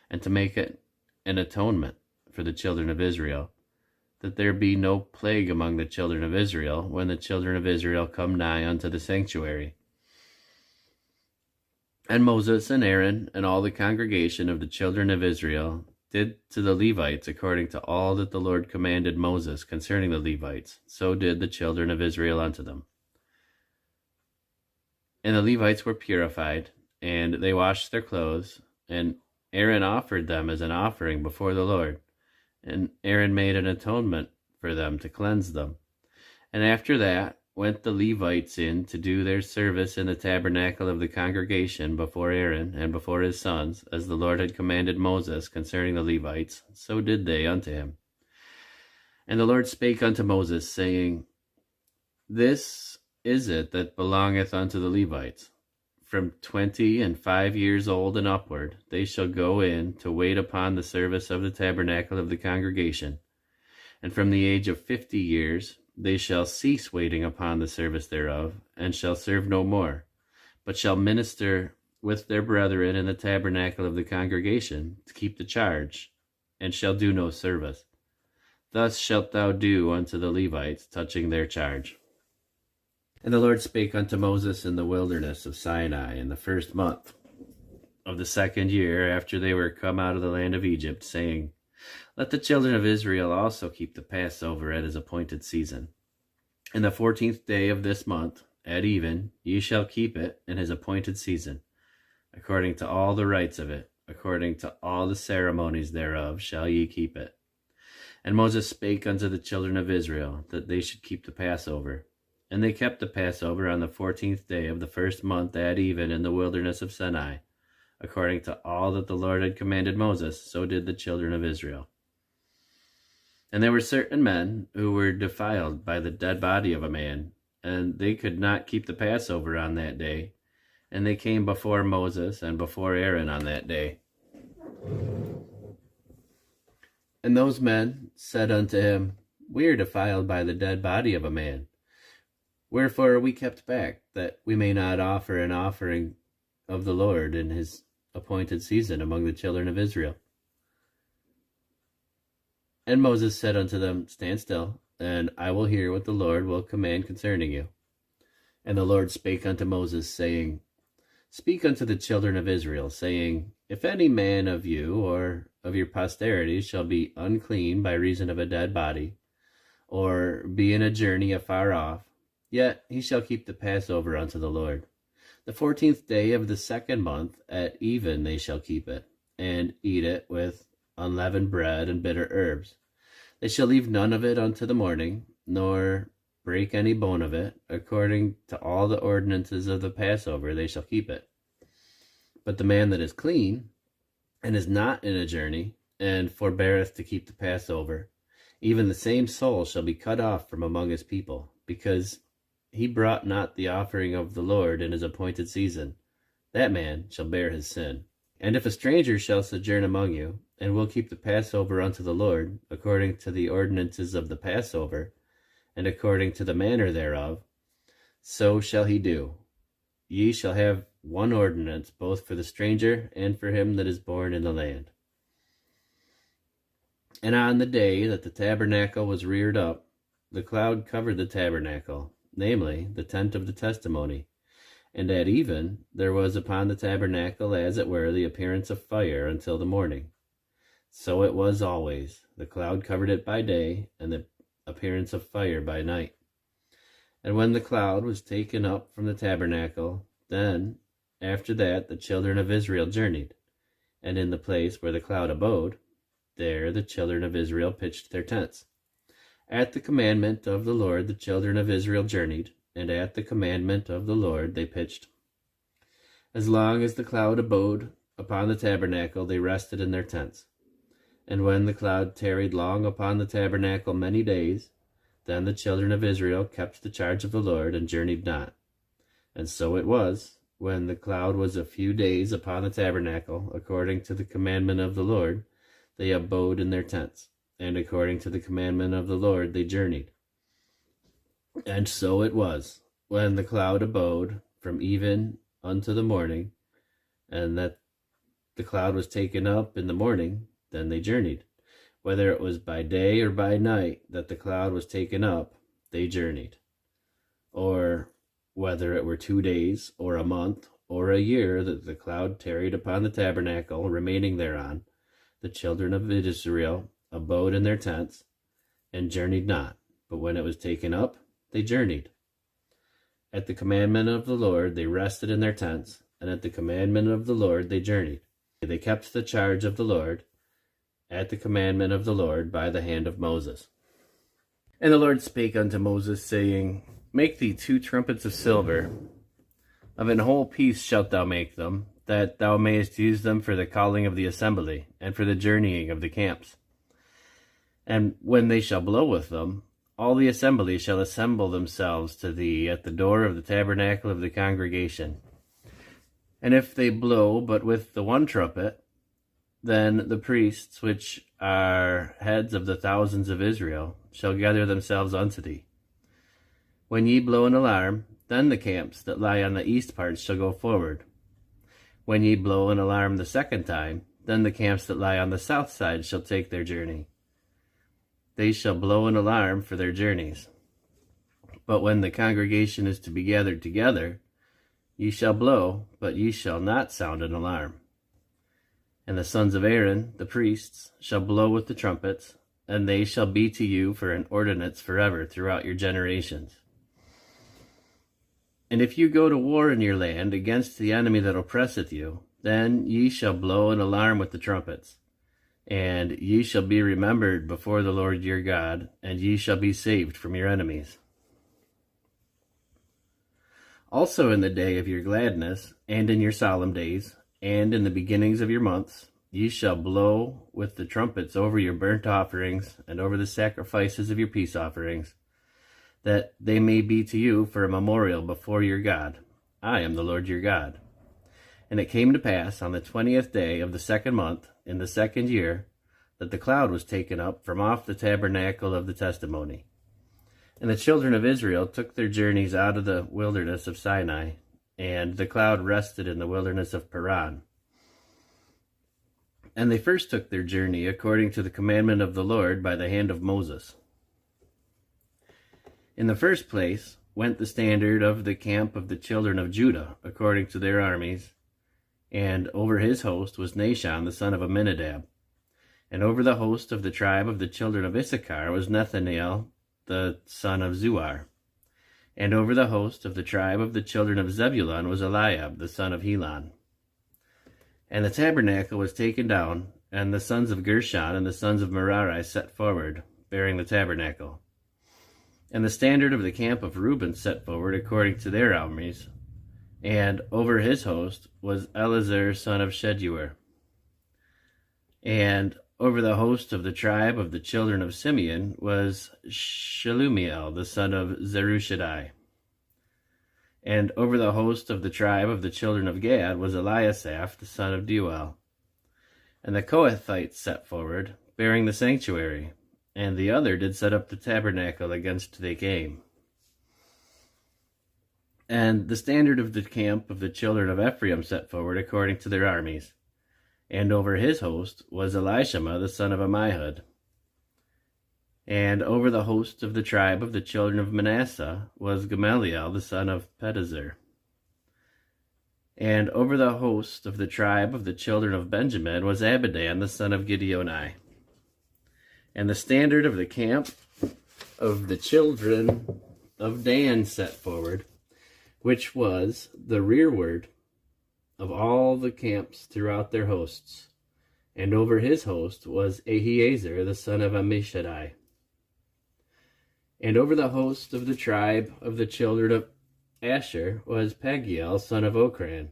and to make it an atonement for the children of Israel, that there be no plague among the children of Israel when the children of Israel come nigh unto the sanctuary. And Moses and Aaron and all the congregation of the children of Israel did to the Levites according to all that the Lord commanded Moses concerning the Levites. So did the children of Israel unto them. And the Levites were purified, and they washed their clothes, and Aaron offered them as an offering before the Lord. And Aaron made an atonement for them to cleanse them. And after that went the Levites in to do their service in the tabernacle of the congregation before Aaron and before his sons, as the Lord had commanded Moses concerning the Levites, so did they unto him. And the Lord spake unto Moses, saying, This is it that belongeth unto the Levites. From 25 years old and upward, they shall go in to wait upon the service of the tabernacle of the congregation. And from the age of 50 years, they shall cease waiting upon the service thereof, and shall serve no more, but shall minister with their brethren in the tabernacle of the congregation to keep the charge, and shall do no service. Thus shalt thou do unto the Levites touching their charge. And the Lord spake unto Moses in the wilderness of Sinai in the 1st month of the 2nd year after they were come out of the land of Egypt, saying, Let the children of Israel also keep the Passover at his appointed season. In the 14th day of this month, at even, ye shall keep it in his appointed season. According to all the rites of it, according to all the ceremonies thereof, shall ye keep it. And Moses spake unto the children of Israel, that they should keep the Passover. And they kept the Passover on the 14th day of the 1st month at even in the wilderness of Sinai. According to all that the Lord had commanded Moses, so did the children of Israel. And there were certain men who were defiled by the dead body of a man, and they could not keep the Passover on that day. And they came before Moses and before Aaron on that day. And those men said unto him, We are defiled by the dead body of a man. Wherefore are we kept back, that we may not offer an offering of the Lord in his appointed season among the children of Israel? And Moses said unto them, Stand still, and I will hear what the Lord will command concerning you. And the Lord spake unto Moses, saying, Speak unto the children of Israel, saying, If any man of you or of your posterity shall be unclean by reason of a dead body, or be in a journey afar off, yet he shall keep the Passover unto the Lord. The 14th day of the 2nd month at even they shall keep it, and eat it with unleavened bread and bitter herbs. They shall leave none of it unto the morning, nor break any bone of it. According to all the ordinances of the Passover they shall keep it. But the man that is clean, and is not in a journey, and forbeareth to keep the Passover, even the same soul shall be cut off from among his people, because he brought not the offering of the Lord in his appointed season. That man shall bear his sin. And if a stranger shall sojourn among you, and will keep the Passover unto the Lord, according to the ordinances of the Passover, and according to the manner thereof, so shall he do. Ye shall have one ordinance, both for the stranger and for him that is born in the land. And on the day that the tabernacle was reared up, the cloud covered the tabernacle, namely, the tent of the testimony. And at even there was upon the tabernacle as it were the appearance of fire until the morning. So it was always. The cloud covered it by day, and the appearance of fire by night. And when the cloud was taken up from the tabernacle, then after that the children of Israel journeyed. And in the place where the cloud abode, there the children of Israel pitched their tents. At the commandment of the Lord the children of Israel journeyed, and at the commandment of the Lord they pitched. As long as the cloud abode upon the tabernacle, they rested in their tents. And when the cloud tarried long upon the tabernacle many days, then the children of Israel kept the charge of the Lord, and journeyed not. And so it was, when the cloud was a few days upon the tabernacle, according to the commandment of the Lord, they abode in their tents, and according to the commandment of the Lord they journeyed. And so it was, when the cloud abode from even unto the morning, and that the cloud was taken up in the morning, then they journeyed. Whether it was by day or by night that the cloud was taken up, they journeyed. Or whether it were 2 days, or a month, or a year that the cloud tarried upon the tabernacle, remaining thereon, the children of Israel abode in their tents, and journeyed not. But when it was taken up, they journeyed. At the commandment of the Lord they rested in their tents, and at the commandment of the Lord they journeyed. They kept the charge of the Lord, at the commandment of the Lord, by the hand of Moses. And the Lord spake unto Moses, saying, Make thee 2 trumpets of silver. Of an whole piece shalt thou make them, that thou mayest use them for the calling of the assembly, and for the journeying of the camps. And when they shall blow with them, all the assembly shall assemble themselves to thee at the door of the tabernacle of the congregation. And if they blow but with the 1 trumpet, then the priests, which are heads of the thousands of Israel, shall gather themselves unto thee. When ye blow an alarm, then the camps that lie on the east parts shall go forward. When ye blow an alarm the 2nd time, then the camps that lie on the south side shall take their journey. They shall blow an alarm for their journeys. But when the congregation is to be gathered together, ye shall blow, but ye shall not sound an alarm. And the sons of Aaron, the priests, shall blow with the trumpets, and they shall be to you for an ordinance forever throughout your generations. And if you go to war in your land against the enemy that oppresseth you, then ye shall blow an alarm with the trumpets. And ye shall be remembered before the Lord your God, and ye shall be saved from your enemies. Also in the day of your gladness, and in your solemn days, and in the beginnings of your months, ye shall blow with the trumpets over your burnt offerings, and over the sacrifices of your peace offerings, that they may be to you for a memorial before your God. I am the Lord your God. And it came to pass on the 20th day of the 2nd month, in the 2nd year, that the cloud was taken up from off the tabernacle of the testimony. And the children of Israel took their journeys out of the wilderness of Sinai, and the cloud rested in the wilderness of Paran. And they first took their journey according to the commandment of the Lord by the hand of Moses. In the first place went the standard of the camp of the children of Judah, according to their armies, and over his host was Nahshon the son of Amminadab. And over the host of the tribe of the children of Issachar was Nethanel the son of Zuar. And over the host of the tribe of the children of Zebulun was Eliab the son of Helon. And the tabernacle was taken down, and the sons of Gershon and the sons of Merari set forward, bearing the tabernacle. And the standard of the camp of Reuben set forward according to their armies, and over his host was Eleazar son of Sheduer. And over the host of the tribe of the children of Simeon was Shelumiel the son of Zerushadai. And over the host of the tribe of the children of Gad was Eliasaph the son of Deuel. And the Kohathites set forward, bearing the sanctuary, and the other did set up the tabernacle against they came. And the standard of the camp of the children of Ephraim set forward according to their armies. And over his host was Elishama the son of Ammihud. And over the host of the tribe of the children of Manasseh was Gamaliel the son of Pedazur. And over the host of the tribe of the children of Benjamin was Abidan the son of Gideoni. And the standard of the camp of the children of Dan set forward, which was the rearward of all the camps throughout their hosts. And over his host was Ahiezer the son of Ammishaddai. And over the host of the tribe of the children of Asher was Pagiel son of Okran.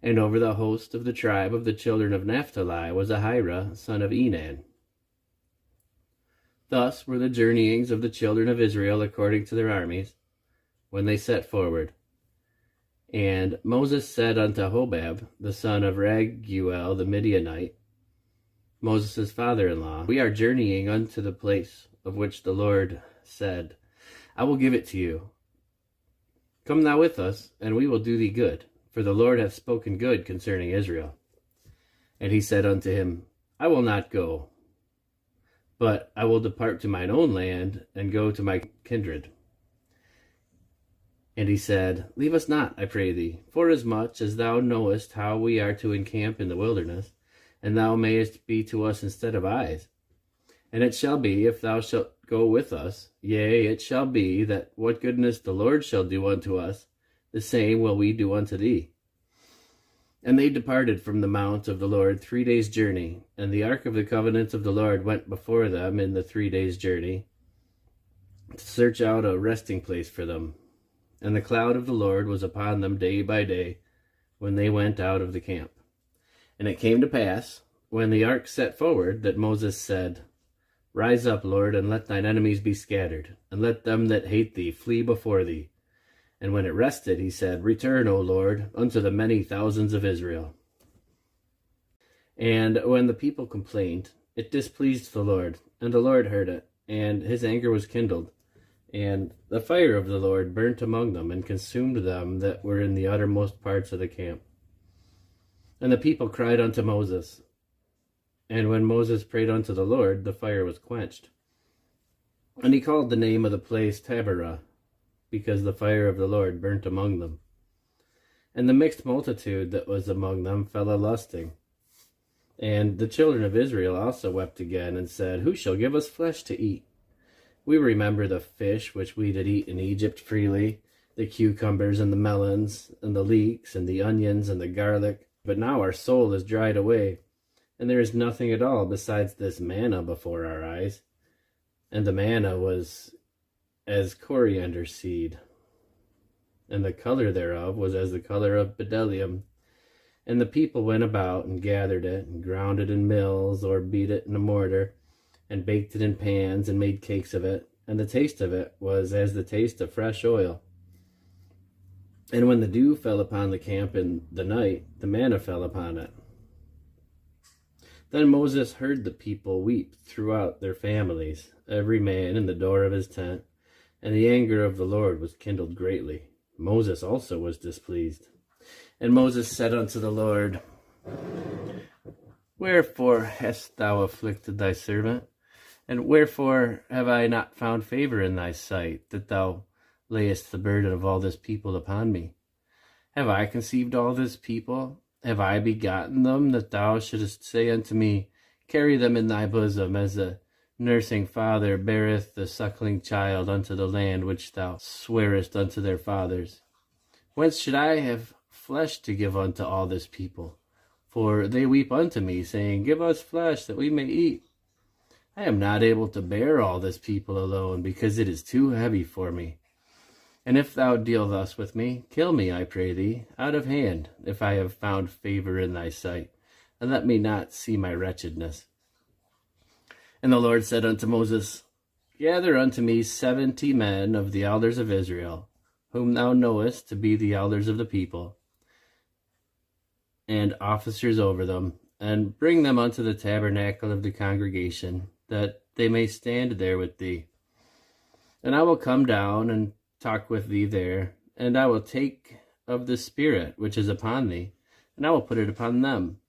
And over the host of the tribe of the children of Naphtali was Ahira son of Enan. Thus were the journeyings of the children of Israel according to their armies, when they set forward. And Moses said unto Hobab, the son of Raguel the Midianite, Moses' father-in-law, We are journeying unto the place of which the Lord said, I will give it to you. Come thou with us, and we will do thee good, for the Lord hath spoken good concerning Israel. And he said unto him, I will not go, but I will depart to mine own land, and go to my kindred. And he said, Leave us not, I pray thee, forasmuch as thou knowest how we are to encamp in the wilderness, and thou mayest be to us instead of eyes. And it shall be, if thou shalt go with us, yea, it shall be, that what goodness the Lord shall do unto us, the same will we do unto thee. And they departed from the mount of the Lord 3 days' journey, and the ark of the covenant of the Lord went before them in the 3 days' journey, to search out a resting place for them. And the cloud of the Lord was upon them day by day, when they went out of the camp. And it came to pass, when the ark set forward, that Moses said, Rise up, Lord, and let thine enemies be scattered, and let them that hate thee flee before thee. And when it rested, he said, Return, O Lord, unto the many thousands of Israel. And when the people complained, it displeased the Lord, and the Lord heard it, and his anger was kindled. And the fire of the Lord burnt among them, and consumed them that were in the uttermost parts of the camp. And the people cried unto Moses. And when Moses prayed unto the Lord, the fire was quenched. And he called the name of the place Taberah, because the fire of the Lord burnt among them. And the mixed multitude that was among them fell a-lusting. And the children of Israel also wept again, and said, Who shall give us flesh to eat? We remember the fish which we did eat in Egypt freely, the cucumbers and the melons, and the leeks, and the onions, and the garlic. But now our soul is dried away, and there is nothing at all besides this manna before our eyes. And the manna was as coriander seed, and the color thereof was as the color of bdellium. And the people went about and gathered it, and ground it in mills, or beat it in a mortar, and baked it in pans, and made cakes of it. And the taste of it was as the taste of fresh oil. And when the dew fell upon the camp in the night, the manna fell upon it. Then Moses heard the people weep throughout their families, every man in the door of his tent, and the anger of the Lord was kindled greatly. Moses also was displeased. And Moses said unto the Lord, Wherefore hast thou afflicted thy servant? And wherefore have I not found favor in thy sight, that thou layest the burden of all this people upon me? Have I conceived all this people? Have I begotten them, that thou shouldest say unto me, Carry them in thy bosom, as a nursing father beareth the suckling child unto the land which thou swarest unto their fathers? Whence should I have flesh to give unto all this people? For they weep unto me, saying, Give us flesh, that we may eat. I am not able to bear all this people alone, because it is too heavy for me. And if thou deal thus with me, kill me, I pray thee, out of hand, if I have found favor in thy sight, and let me not see my wretchedness. And the Lord said unto Moses, Gather unto me 70 men of the elders of Israel, whom thou knowest to be the elders of the people, and officers over them, and bring them unto the tabernacle of the congregation, that they may stand there with thee. And I will come down and talk with thee there, and I will take of the Spirit which is upon thee, and I will put it upon them,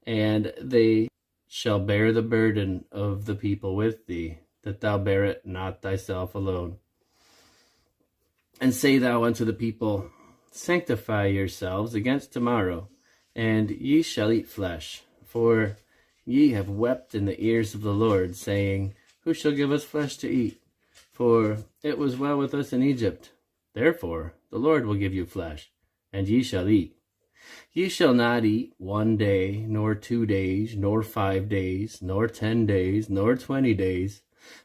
and they shall bear the burden of the people with thee, that thou bear it not thyself alone. And say thou unto the people, Sanctify yourselves against tomorrow, and ye shall eat flesh, for ye have wept in the ears of the Lord, saying, Who shall give us flesh to eat? For it was well with us in Egypt. Therefore the Lord will give you flesh, and ye shall eat. Ye shall not eat 1 day, nor 2 days, nor 5 days, nor 10 days, nor 20 days,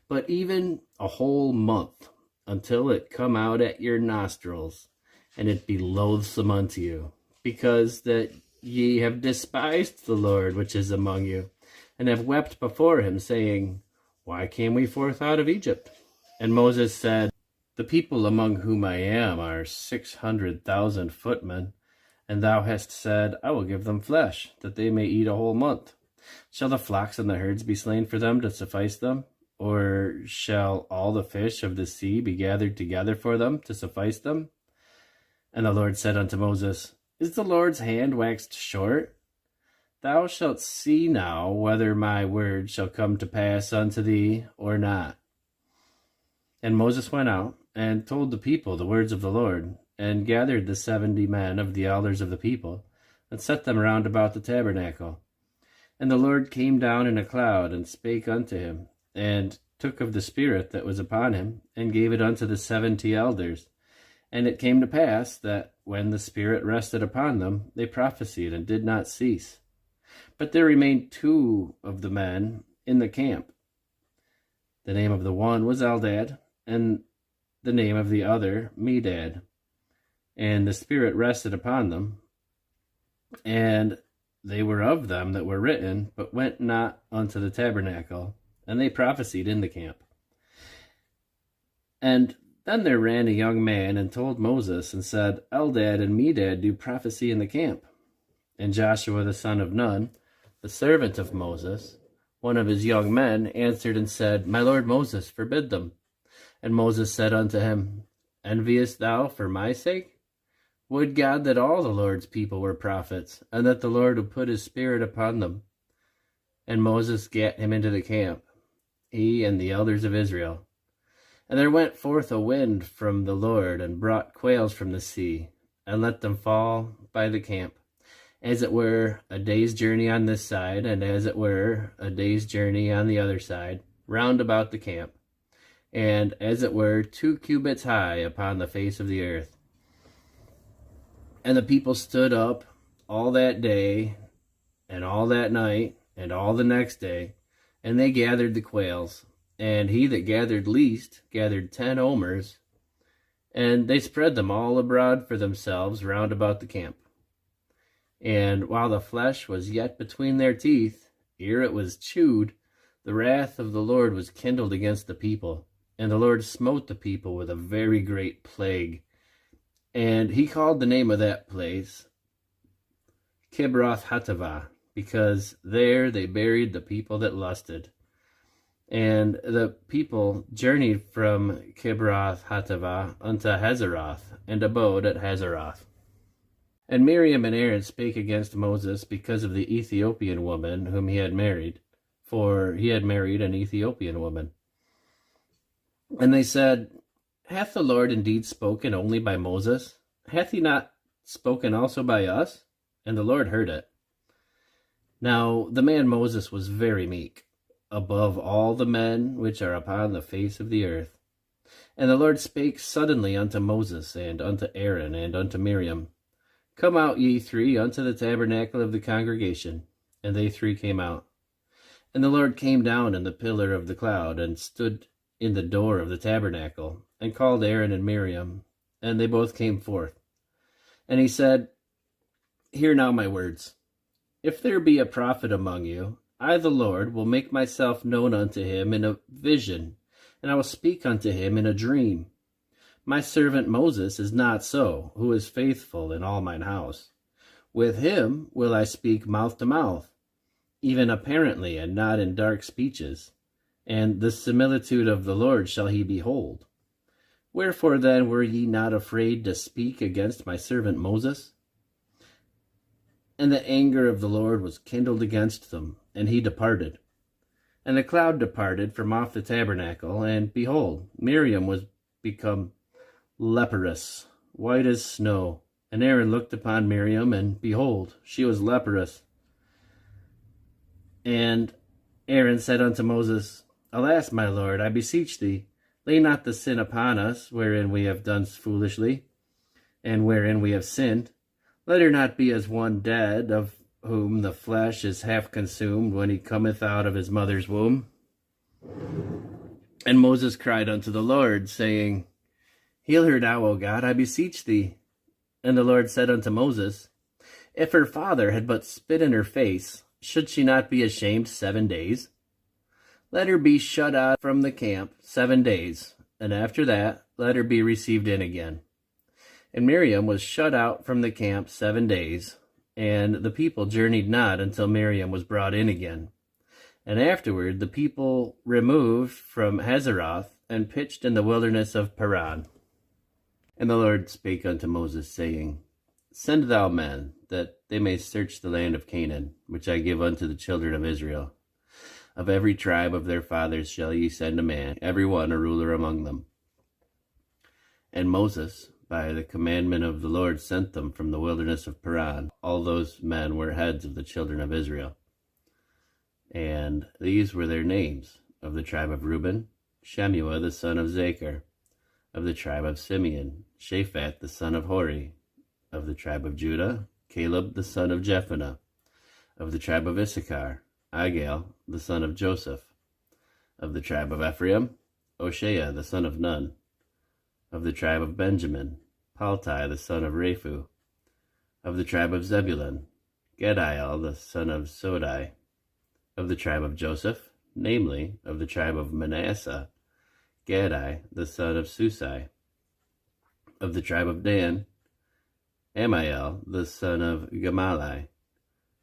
but even a whole month, until it come out at your nostrils, and it be loathsome unto you, because that ye have despised the Lord which is among you, and have wept before him, saying, Why came we forth out of Egypt? And Moses said, The people among whom I am are 600,000 footmen, and thou hast said, I will give them flesh, that they may eat a whole month. Shall the flocks and the herds be slain for them to suffice them? Or shall all the fish of the sea be gathered together for them to suffice them? And the Lord said unto Moses, Is the Lord's hand waxed short? Thou shalt see now whether my word shall come to pass unto thee or not. And Moses went out and told the people the words of the Lord, and gathered the 70 men of the elders of the people, and set them round about the tabernacle. And the Lord came down in a cloud, and spake unto him, and took of the Spirit that was upon him, and gave it unto the 70 elders. And it came to pass that when the Spirit rested upon them, they prophesied and did not cease. But there remained 2 of the men in the camp. The name of the one was Eldad, and the name of the other Medad. And the Spirit rested upon them, and they were of them that were written, but went not unto the tabernacle, and they prophesied in the camp. And then there ran a young man and told Moses, and said, Eldad and Medad do prophecy in the camp. And Joshua the son of Nun, the servant of Moses, one of his young men, answered and said, My lord Moses, forbid them. And Moses said unto him, Enviest thou for my sake? Would God that all the Lord's people were prophets, and that the Lord would put his Spirit upon them. And Moses gat him into the camp, he and the elders of Israel. And there went forth a wind from the Lord, and brought quails from the sea, and let them fall by the camp, as it were a day's journey on this side, and as it were a day's journey on the other side, round about the camp, and as it were 2 cubits high upon the face of the earth. And the people stood up all that day, and all that night, and all the next day, and they gathered the quails. And he that gathered least gathered 10 omers, and they spread them all abroad for themselves round about the camp. And while the flesh was yet between their teeth, ere it was chewed, the wrath of the Lord was kindled against the people, and the Lord smote the people with a very great plague. And he called the name of that place Kibroth Hattaavah, because there they buried the people that lusted. And the people journeyed from Kibroth Hattaavah unto Hazeroth, and abode at Hazeroth. And Miriam and Aaron spake against Moses because of the Ethiopian woman whom he had married, for he had married an Ethiopian woman. And they said, Hath the Lord indeed spoken only by Moses? Hath he not spoken also by us? And the Lord heard it. Now the man Moses was very meek, above all the men which are upon the face of the earth. And the Lord spake suddenly unto Moses, and unto Aaron, and unto Miriam, Come out, ye 3, unto the tabernacle of the congregation. And they 3 came out. And the Lord came down in the pillar of the cloud, and stood in the door of the tabernacle, and called Aaron and Miriam, and they both came forth. And he said, Hear now my words. If there be a prophet among you, I, the Lord, will make myself known unto him in a vision, and I will speak unto him in a dream. My servant Moses is not so, who is faithful in all mine house. With him will I speak mouth to mouth, even apparently, and not in dark speeches. And the similitude of the Lord shall he behold. Wherefore then were ye not afraid to speak against my servant Moses? And the anger of the Lord was kindled against them, and he departed. And the cloud departed from off the tabernacle, and behold, Miriam was become leprous, white as snow. And Aaron looked upon Miriam, and behold, she was leprous. And Aaron said unto Moses, Alas, my Lord, I beseech thee, lay not the sin upon us, wherein we have done foolishly, and wherein we have sinned. Let her not be as one dead, of whom the flesh is half consumed when he cometh out of his mother's womb. And Moses cried unto the Lord, saying, Heal her now, O God, I beseech thee. And the Lord said unto Moses, If her father had but spit in her face, should she not be ashamed 7 days? Let her be shut out from the camp 7 days, and after that let her be received in again. And Miriam was shut out from the camp 7 days, and the people journeyed not until Miriam was brought in again. And afterward the people removed from Hazeroth, and pitched in the wilderness of Paran. And the Lord spake unto Moses, saying, Send thou men, that they may search the land of Canaan, which I give unto the children of Israel. Of every tribe of their fathers shall ye send a man, every one a ruler among them. And Moses, by the commandment of the Lord, sent them from the wilderness of Paran. All those men were heads of the children of Israel. And these were their names: of the tribe of Reuben, Shemuah the son of Zachar; of the tribe of Simeon, Shaphat the son of Hori; of the tribe of Judah, Caleb the son of Jephunneh; of the tribe of Issachar, Igal the son of Joseph; of the tribe of Ephraim, Hoshea the son of Nun; of the tribe of Benjamin, Paltai the son of Raphu; of the tribe of Zebulun, Gediel the son of Sodai; of the tribe of Joseph, namely, of the tribe of Manasseh, Gadi the son of Susai; of the tribe of Dan, Amiel the son of Gamali;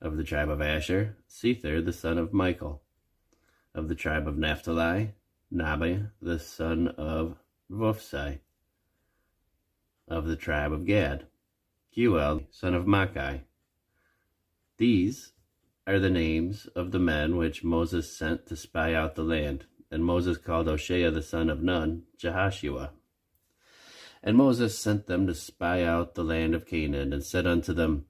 of the tribe of Asher, Sethur the son of Michael; of the tribe of Naphtali, Nabi the son of Vophsi; of the tribe of Gad, Geuel son of Machi. These are the names of the men which Moses sent to spy out the land. And Moses called Hoshea the son of Nun, Jehoshua. And Moses sent them to spy out the land of Canaan, and said unto them,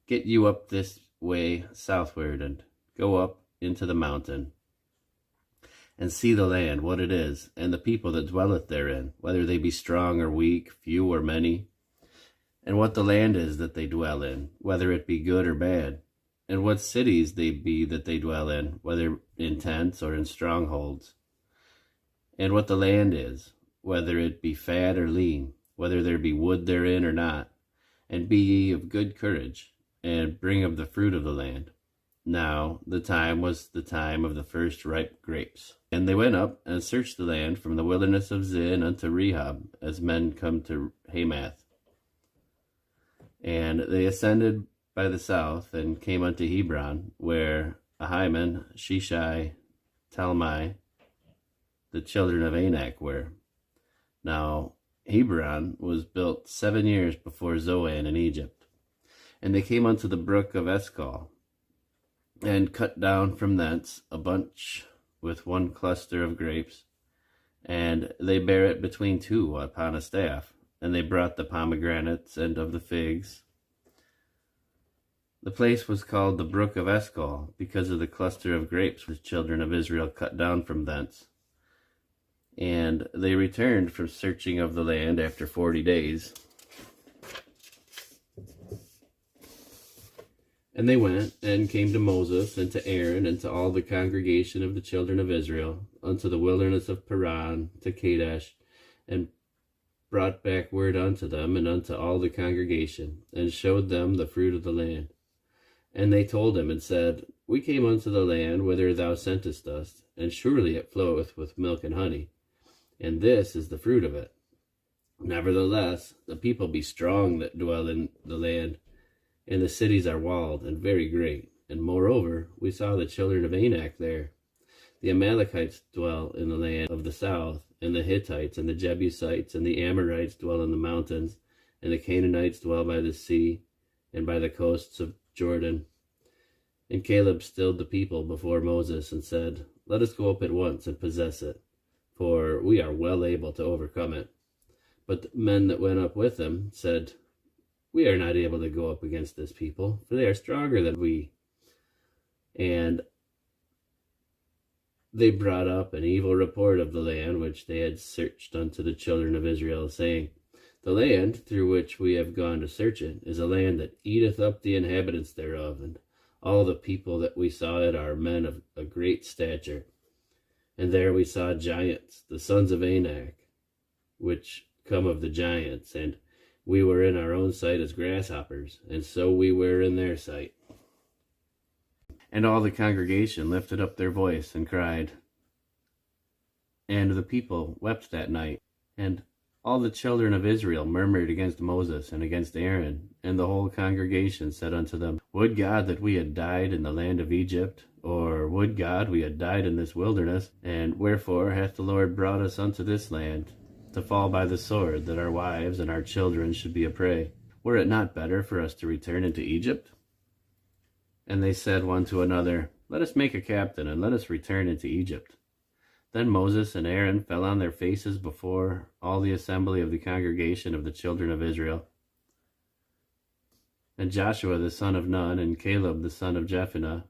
Get you up this way southward, and go up into the mountain, and see the land, what it is, and the people that dwelleth therein, whether they be strong or weak, few or many, and what the land is that they dwell in, whether it be good or bad, and what cities they be that they dwell in, whether in tents or in strongholds, and what the land is, whether it be fat or lean, whether there be wood therein or not, and be ye of good courage, and bring of the fruit of the land. Now the time was the time of the first ripe grapes. And they went up and searched the land from the wilderness of Zin unto Rehob, as men come to Hamath. And they ascended by the south, and came unto Hebron, where Ahiman, Sheshai, Talmai, the children of Anak were. Now Hebron was built 7 years before Zoan in Egypt. And they came unto the brook of Eshcol, and cut down from thence a bunch with one cluster of grapes, and they bare it between two upon a staff. And they brought the pomegranates and of the figs. The place was called the brook of Eshcol, because of the cluster of grapes which the children of Israel cut down from thence. And they returned from searching of the land after 40 days. And they went and came to Moses and to Aaron and to all the congregation of the children of Israel unto the wilderness of Paran to Kadesh, and brought back word unto them and unto all the congregation, and showed them the fruit of the land. And they told him and said, We came unto the land whither thou sentest us, and surely it floweth with milk and honey, and this is the fruit of it. Nevertheless, the people be strong that dwell in the land, and the cities are walled and very great. And moreover, we saw the children of Anak there. The Amalekites dwell in the land of the south, and the Hittites and the Jebusites and the Amorites dwell in the mountains, and the Canaanites dwell by the sea and by the coasts of Jordan. And Caleb stilled the people before Moses and said, Let us go up at once and possess it, for we are well able to overcome it. But the men that went up with him said, We are not able to go up against this people, for they are stronger than we. And they brought up an evil report of the land which they had searched unto the children of Israel, saying, The land through which we have gone to search it is a land that eateth up the inhabitants thereof, and all the people that we saw it are men of a great stature. And there we saw giants, the sons of Anak, which come of the giants, and we were in our own sight as grasshoppers, and so we were in their sight. And all the congregation lifted up their voice and cried. And the people wept that night, and all the children of Israel murmured against Moses and against Aaron, and the whole congregation said unto them, Would God that we had died in the land of Egypt, or would God we had died in this wilderness? And wherefore hath the Lord brought us unto this land? to fall by the sword, that our wives and our children should be a prey. Were it not better for us to return into Egypt? And they said one to another, Let us make a captain, and let us return into Egypt. Then Moses and Aaron fell on their faces before all the assembly of the congregation of the children of Israel. And Joshua the son of Nun, and Caleb the son of Jephunneh,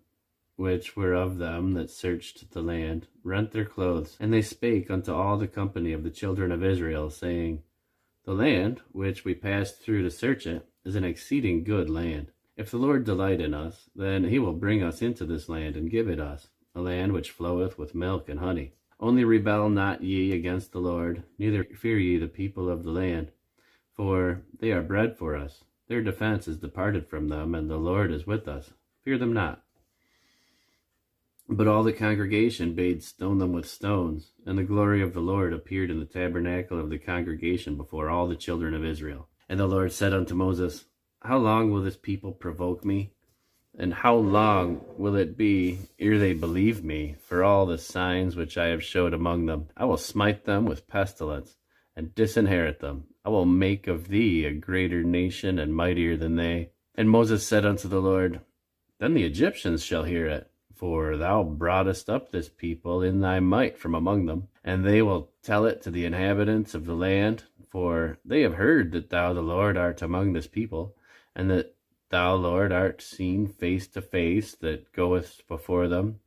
which were of them that searched the land, rent their clothes. And they spake unto all the company of the children of Israel, saying, The land which we passed through to search it is an exceeding good land. If the Lord delight in us, then he will bring us into this land and give it us, a land which floweth with milk and honey. Only rebel not ye against the Lord, neither fear ye the people of the land, for they are bread for us. Their defense is departed from them, and the Lord is with us. Fear them not. But all the congregation bade stone them with stones, and the glory of the Lord appeared in the tabernacle of the congregation before all the children of Israel. And the Lord said unto Moses, How long will this people provoke me? And how long will it be ere they believe me for all the signs which I have showed among them? I will smite them with pestilence, and disinherit them. I will make of thee a greater nation and mightier than they. And Moses said unto the Lord, Then the Egyptians shall hear it, for thou broughtest up this people in thy might from among them. And they will tell it to the inhabitants of the land, for they have heard that thou the Lord art among this people, and that thou, Lord, art seen face to face, that goest before them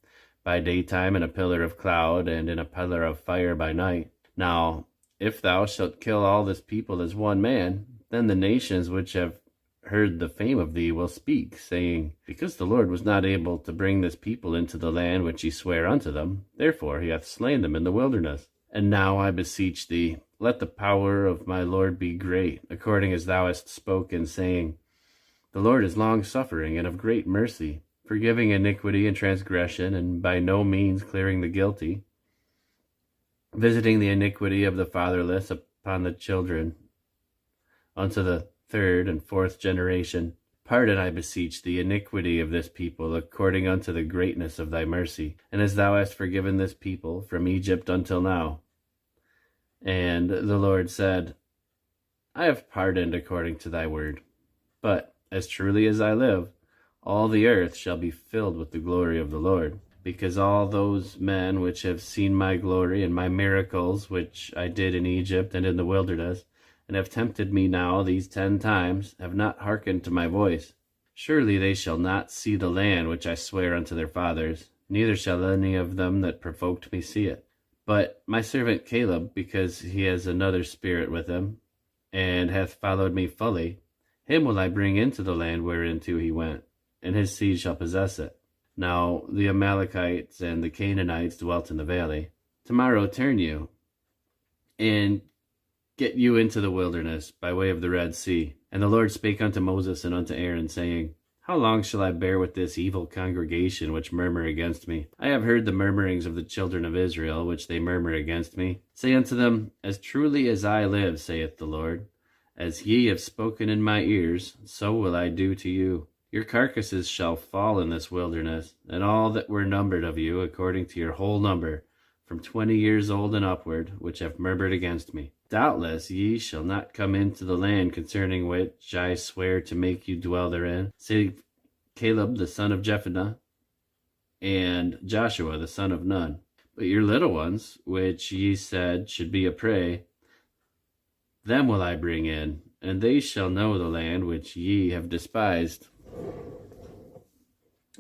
by daytime in a pillar of cloud, and in a pillar of fire by night. Now, if thou shalt kill all this people as one man, then the nations which have heard the fame of thee will speak, saying, Because the Lord was not able to bring this people into the land which he sware unto them, therefore he hath slain them in the wilderness. And now I beseech thee, let the power of my Lord be great, according as thou hast spoken, saying, The Lord is long-suffering and of great mercy, forgiving iniquity and transgression, and by no means clearing the guilty, visiting the iniquity of the fatherless upon the children, unto the third and fourth generation. Pardon, I beseech thee, iniquity of this people, according unto the greatness of thy mercy, and as thou hast forgiven this people from Egypt until now. And the Lord said, I have pardoned according to thy word. But as truly as I live, all the earth shall be filled with the glory of the Lord, because all those men which have seen my glory and my miracles which I did in Egypt and in the wilderness, and have tempted me now these 10 times, have not hearkened to my voice. Surely they shall not see the land which I swear unto their fathers, neither shall any of them that provoked me see it. But my servant Caleb, because he has another spirit with him, and hath followed me fully, him will I bring into the land whereinto he went, and his seed shall possess it. Now the Amalekites and the Canaanites dwelt in the valley. Tomorrow turn you, and get you into the wilderness by way of the Red Sea. And the Lord spake unto Moses and unto Aaron, saying, How long shall I bear with this evil congregation which murmur against me? I have heard the murmurings of the children of Israel, which they murmur against me. Say unto them, As truly as I live, saith the Lord, as ye have spoken in my ears, so will I do to you. Your carcasses shall fall in this wilderness, and all that were numbered of you, according to your whole number, from 20 years old and upward, which have murmured against me. Doubtless ye shall not come into the land concerning which I swear to make you dwell therein, save Caleb the son of Jephunneh, and Joshua the son of Nun. But your little ones, which ye said should be a prey, them will I bring in, and they shall know the land which ye have despised.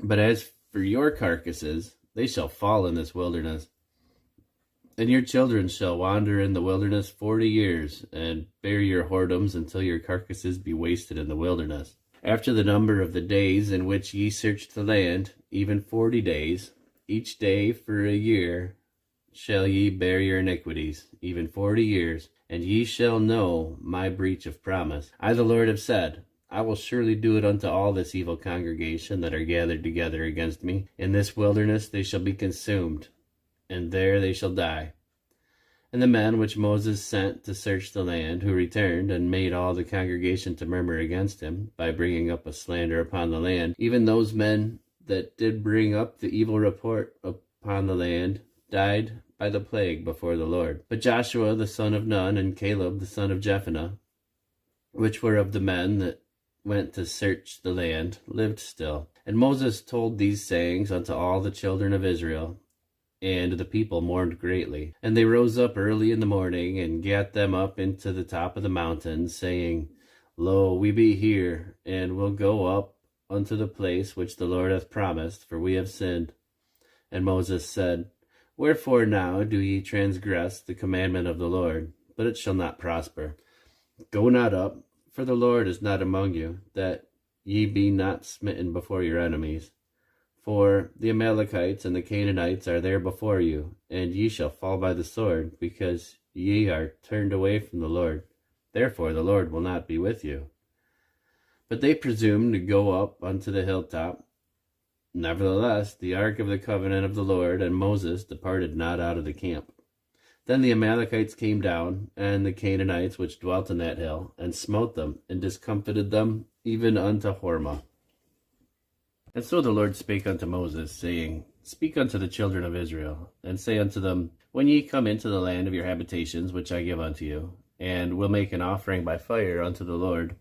But as for your carcasses, they shall fall in this wilderness. And your children shall wander in the wilderness 40 years, and bear your whoredoms until your carcasses be wasted in the wilderness. After the number of the days in which ye searched the land, even 40 days, each day for a year shall ye bear your iniquities, even 40 years, and ye shall know my breach of promise. I the Lord have said, I will surely do it unto all this evil congregation that are gathered together against me. In this wilderness they shall be consumed, and there they shall die. And the men which Moses sent to search the land, who returned, and made all the congregation to murmur against him, by bringing up a slander upon the land, even those men that did bring up the evil report upon the land, died by the plague before the Lord. But Joshua the son of Nun and Caleb the son of Jephunneh, which were of the men that went to search the land, lived still. And Moses told these sayings unto all the children of Israel, and the people mourned greatly. And they rose up early in the morning, and gat them up into the top of the mountain, saying, Lo, we be here, and will go up unto the place which the Lord hath promised, for we have sinned. And Moses said, Wherefore now do ye transgress the commandment of the Lord? But it shall not prosper. Go not up, for the Lord is not among you, that ye be not smitten before your enemies. For the Amalekites and the Canaanites are there before you, and ye shall fall by the sword, because ye are turned away from the Lord. Therefore the Lord will not be with you. But they presumed to go up unto the hilltop. Nevertheless, the ark of the covenant of the Lord and Moses departed not out of the camp. Then the Amalekites came down, and the Canaanites which dwelt in that hill, and smote them, and discomfited them, even unto Hormah. And so the Lord spake unto Moses, saying, Speak unto the children of Israel, and say unto them, When ye come into the land of your habitations, which I give unto you, and will make an offering by fire unto the Lord,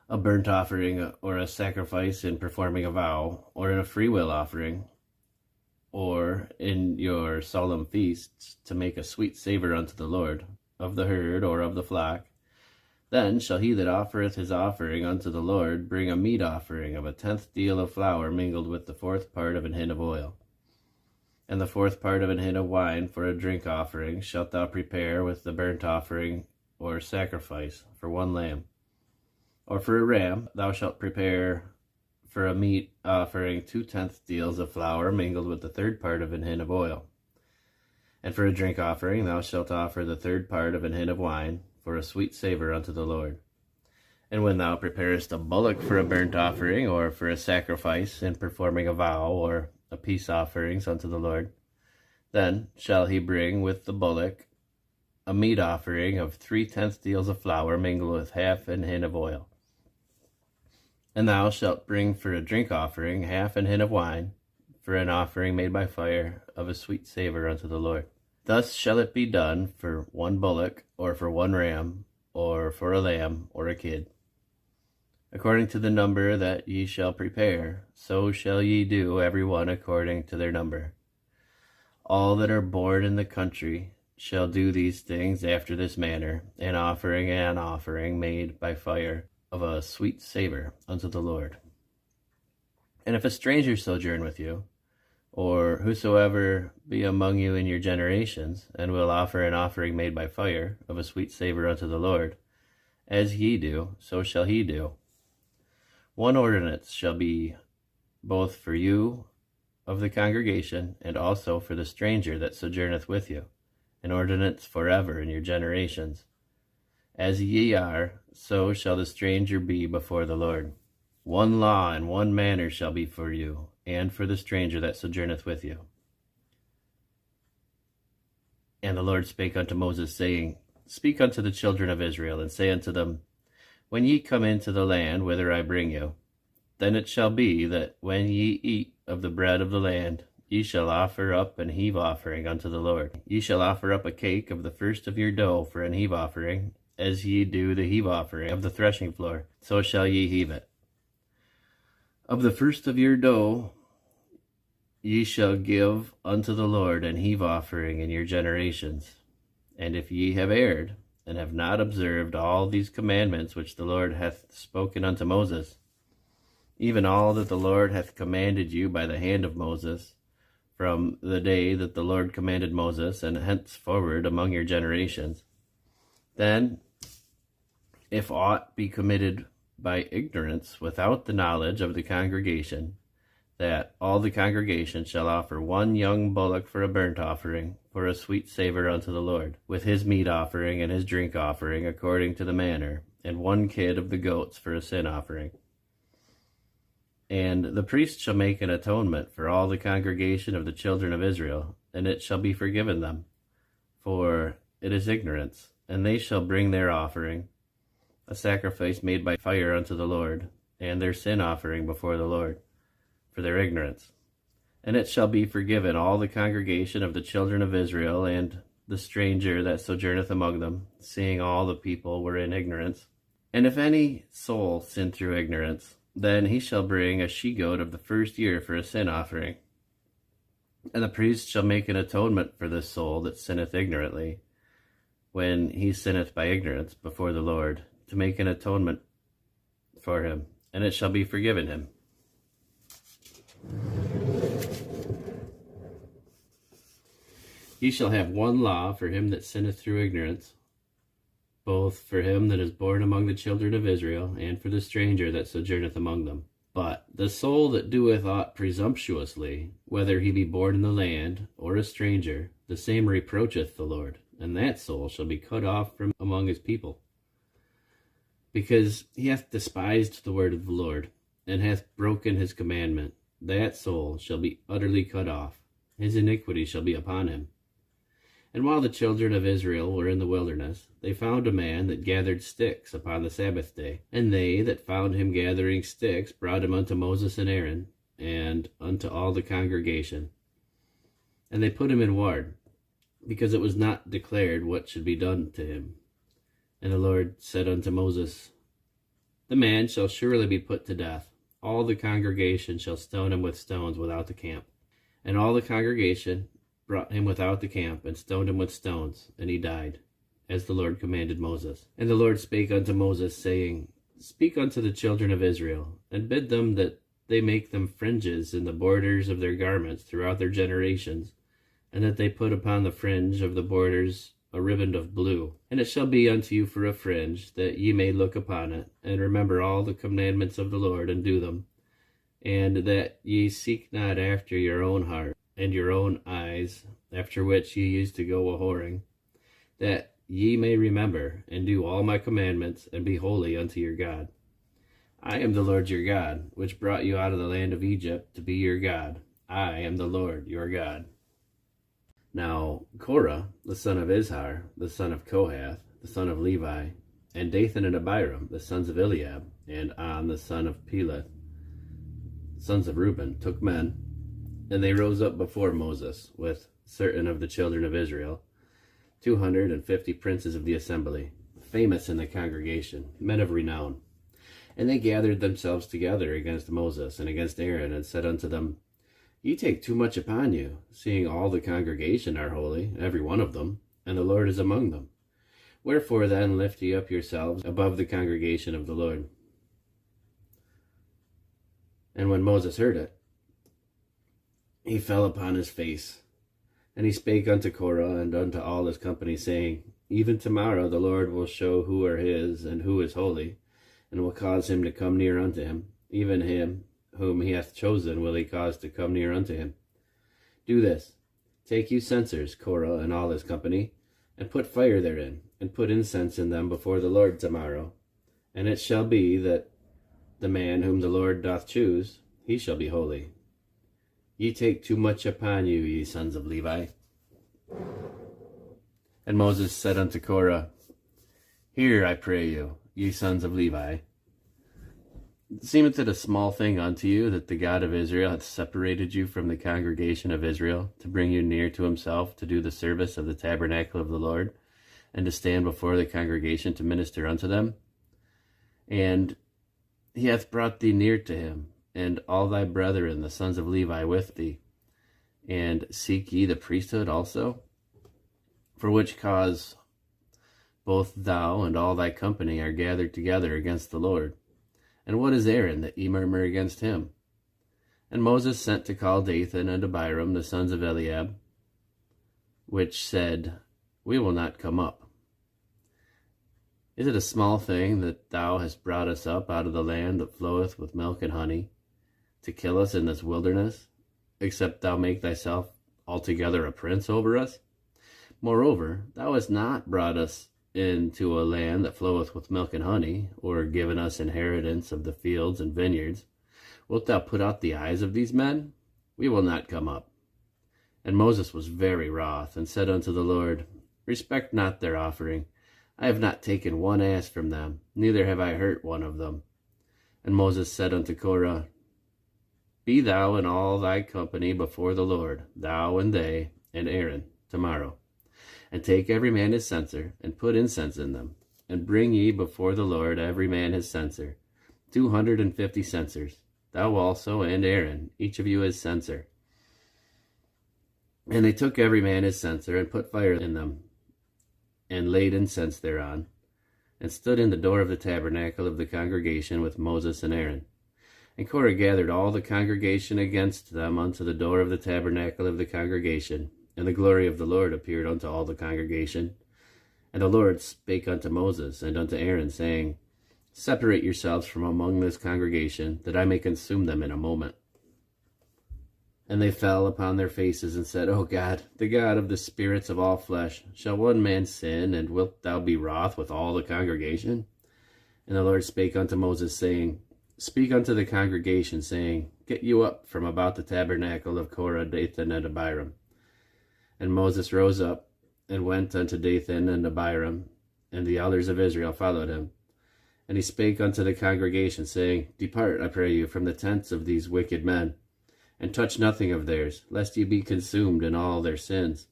a burnt offering, or a sacrifice in performing a vow, or in a freewill offering, or in your solemn feasts, to make a sweet savour unto the Lord, of the herd or of the flock, then shall he that offereth his offering unto the Lord bring a meat offering of 1/10 deal of flour mingled with the 4th part of an hin of oil. And the 4th part of an hin of wine for a drink offering shalt thou prepare with the burnt offering or sacrifice for 1 lamb. Or for a ram thou shalt prepare for a meat offering 2/10 deals of flour mingled with the 3rd part of an hin of oil. And for a drink offering thou shalt offer the 3rd part of an hin of wine, for a sweet savour unto the Lord. And when thou preparest a bullock for a burnt offering, or for a sacrifice in performing a vow, or a peace offerings unto the Lord, then shall he bring with the bullock a meat offering of 3/10 deals of flour mingled with half an hin of oil. And thou shalt bring for a drink offering 1/2 an hin of wine, for an offering made by fire of a sweet savour unto the Lord. Thus shall it be done for 1 bullock, or for 1 ram, or for a lamb, or a kid. According to the number that ye shall prepare, so shall ye do every one according to their number. All that are born in the country shall do these things after this manner, an offering made by fire of a sweet savour unto the Lord. And if a stranger sojourn with you, or whosoever be among you in your generations, and will offer an offering made by fire of a sweet savour unto the Lord, as ye do, so shall he do. 1 ordinance shall be both for you of the congregation, and also for the stranger that sojourneth with you, an ordinance forever in your generations. As ye are, so shall the stranger be before the Lord. 1 law and 1 manner shall be for you, and for the stranger that sojourneth with you. And the Lord spake unto Moses, saying, Speak unto the children of Israel, and say unto them, When ye come into the land whither I bring you, then it shall be that when ye eat of the bread of the land, ye shall offer up an heave offering unto the Lord. Ye shall offer up a cake of the first of your dough for an heave offering, as ye do the heave offering of the threshing floor, so shall ye heave it. Of the first of your dough ye shall give unto the Lord an heave offering in your generations. And if ye have erred, and have not observed all these commandments which the Lord hath spoken unto Moses, even all that the Lord hath commanded you by the hand of Moses, from the day that the Lord commanded Moses, and henceforward among your generations, then, if aught be committed by ignorance without the knowledge of the congregation, that all the congregation shall offer 1 young bullock for a burnt offering, for a sweet savour unto the Lord, with his meat offering and his drink offering according to the manner, and 1 kid of the goats for a sin offering. And the priest shall make an atonement for all the congregation of the children of Israel, and it shall be forgiven them, for it is ignorance, and they shall bring their offering, a sacrifice made by fire unto the Lord, and their sin offering before the Lord, for their ignorance. And it shall be forgiven all the congregation of the children of Israel, and the stranger that sojourneth among them, seeing all the people were in ignorance. And if any soul sin through ignorance, then he shall bring a she-goat of the first year for a sin offering. And the priest shall make an atonement for this soul that sinneth ignorantly, when he sinneth by ignorance before the Lord, to make an atonement for him, and it shall be forgiven him. Ye shall have one law for him that sinneth through ignorance, both for him that is born among the children of Israel, and for the stranger that sojourneth among them. But the soul that doeth aught presumptuously, whether he be born in the land, or a stranger, the same reproacheth the Lord, and that soul shall be cut off from among his people. Because he hath despised the word of the Lord, and hath broken his commandment, that soul shall be utterly cut off. His iniquity shall be upon him. And while the children of Israel were in the wilderness, they found a man that gathered sticks upon the Sabbath day. And they that found him gathering sticks brought him unto Moses and Aaron, and unto all the congregation. And they put him in ward, because it was not declared what should be done to him. And the Lord said unto Moses, The man shall surely be put to death. All the congregation shall stone him with stones without the camp. And all the congregation brought him without the camp, and stoned him with stones, and he died, as the Lord commanded Moses. And the Lord spake unto Moses, saying, Speak unto the children of Israel, and bid them that they make them fringes in the borders of their garments throughout their generations, and that they put upon the fringe of the borders a riband of blue. And it shall be unto you for a fringe, that ye may look upon it, and remember all the commandments of the Lord, and do them, and that ye seek not after your own heart, and your own eyes, after which ye used to go a-whoring, that ye may remember and do all my commandments, and be holy unto your God. I am the Lord your God, which brought you out of the land of Egypt to be your God. I am the Lord your God. Now Korah, the son of Izhar, the son of Kohath, the son of Levi, and Dathan and Abiram, the sons of Eliab, and On, the son of Peleth, sons of Reuben, took men, and they rose up before Moses with certain of the children of Israel, 250 princes of the assembly, famous in the congregation, men of renown. And they gathered themselves together against Moses and against Aaron, and said unto them, Ye take too much upon you, seeing all the congregation are holy, every one of them, and the Lord is among them. Wherefore then lift ye up yourselves above the congregation of the Lord. And when Moses heard it, he fell upon his face. And he spake unto Korah and unto all his company, saying, Even tomorrow the Lord will show who are his, and who is holy, and will cause him to come near unto him. Even him whom he hath chosen will he cause to come near unto him. Do this, take you censers, Korah and all his company, and put fire therein, and put incense in them before the Lord tomorrow. And it shall be that the man whom the Lord doth choose, he shall be holy. Ye take too much upon you, ye sons of Levi. And Moses said unto Korah, Hear, I pray you, ye sons of Levi. Seemeth it a small thing unto you that the God of Israel hath separated you from the congregation of Israel, to bring you near to himself, to do the service of the tabernacle of the Lord, and to stand before the congregation to minister unto them? And he hath brought thee near to him, and all thy brethren, the sons of Levi, with thee. And seek ye the priesthood also? For which cause both thou and all thy company are gathered together against the Lord. And what is Aaron, that ye murmur against him? And Moses sent to call Dathan and Abiram, the sons of Eliab, which said, We will not come up. Is it a small thing that thou hast brought us up out of the land that floweth with milk and honey, to kill us in this wilderness, except thou make thyself altogether a prince over us? Moreover, thou hast not brought us into a land that floweth with milk and honey, or given us inheritance of the fields and vineyards. Wilt thou put out the eyes of these men? We will not come up. And Moses was very wroth, and said unto the Lord, Respect not their offering. I have not taken one ass from them, neither have I hurt one of them. And Moses said unto Korah, Be thou and all thy company before the Lord, thou and they and Aaron, tomorrow. And take every man his censer, and put incense in them. And bring ye before the Lord every man his censer, 250 censers, thou also and Aaron, each of you his censer. And they took every man his censer, and put fire in them, and laid incense thereon, and stood in the door of the tabernacle of the congregation with Moses and Aaron. And Korah gathered all the congregation against them unto the door of the tabernacle of the congregation, and the glory of the Lord appeared unto all the congregation. And the Lord spake unto Moses and unto Aaron, saying, Separate yourselves from among this congregation, that I may consume them in a moment. And they fell upon their faces, and said, O God, the God of the spirits of all flesh, shall one man sin, and wilt thou be wroth with all the congregation? And the Lord spake unto Moses, saying, Speak unto the congregation, saying, Get you up from about the tabernacle of Korah, Dathan, and Abiram. And Moses rose up, and went unto Dathan and Abiram, and the elders of Israel followed him. And he spake unto the congregation, saying, Depart, I pray you, from the tents of these wicked men, and touch nothing of theirs, lest ye be consumed in all their sins.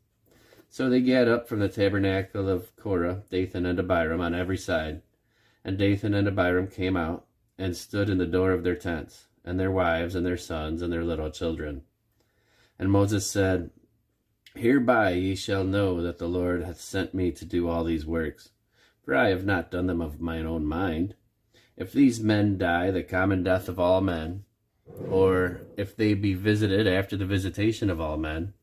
So they gat up from the tabernacle of Korah, Dathan and Abiram on every side. And Dathan and Abiram came out, and stood in the door of their tents, and their wives, and their sons, and their little children. And Moses said, Hereby ye shall know that the Lord hath sent me to do all these works, for I have not done them of mine own mind. If these men die the common death of all men, or if they be visited after the visitation of all men,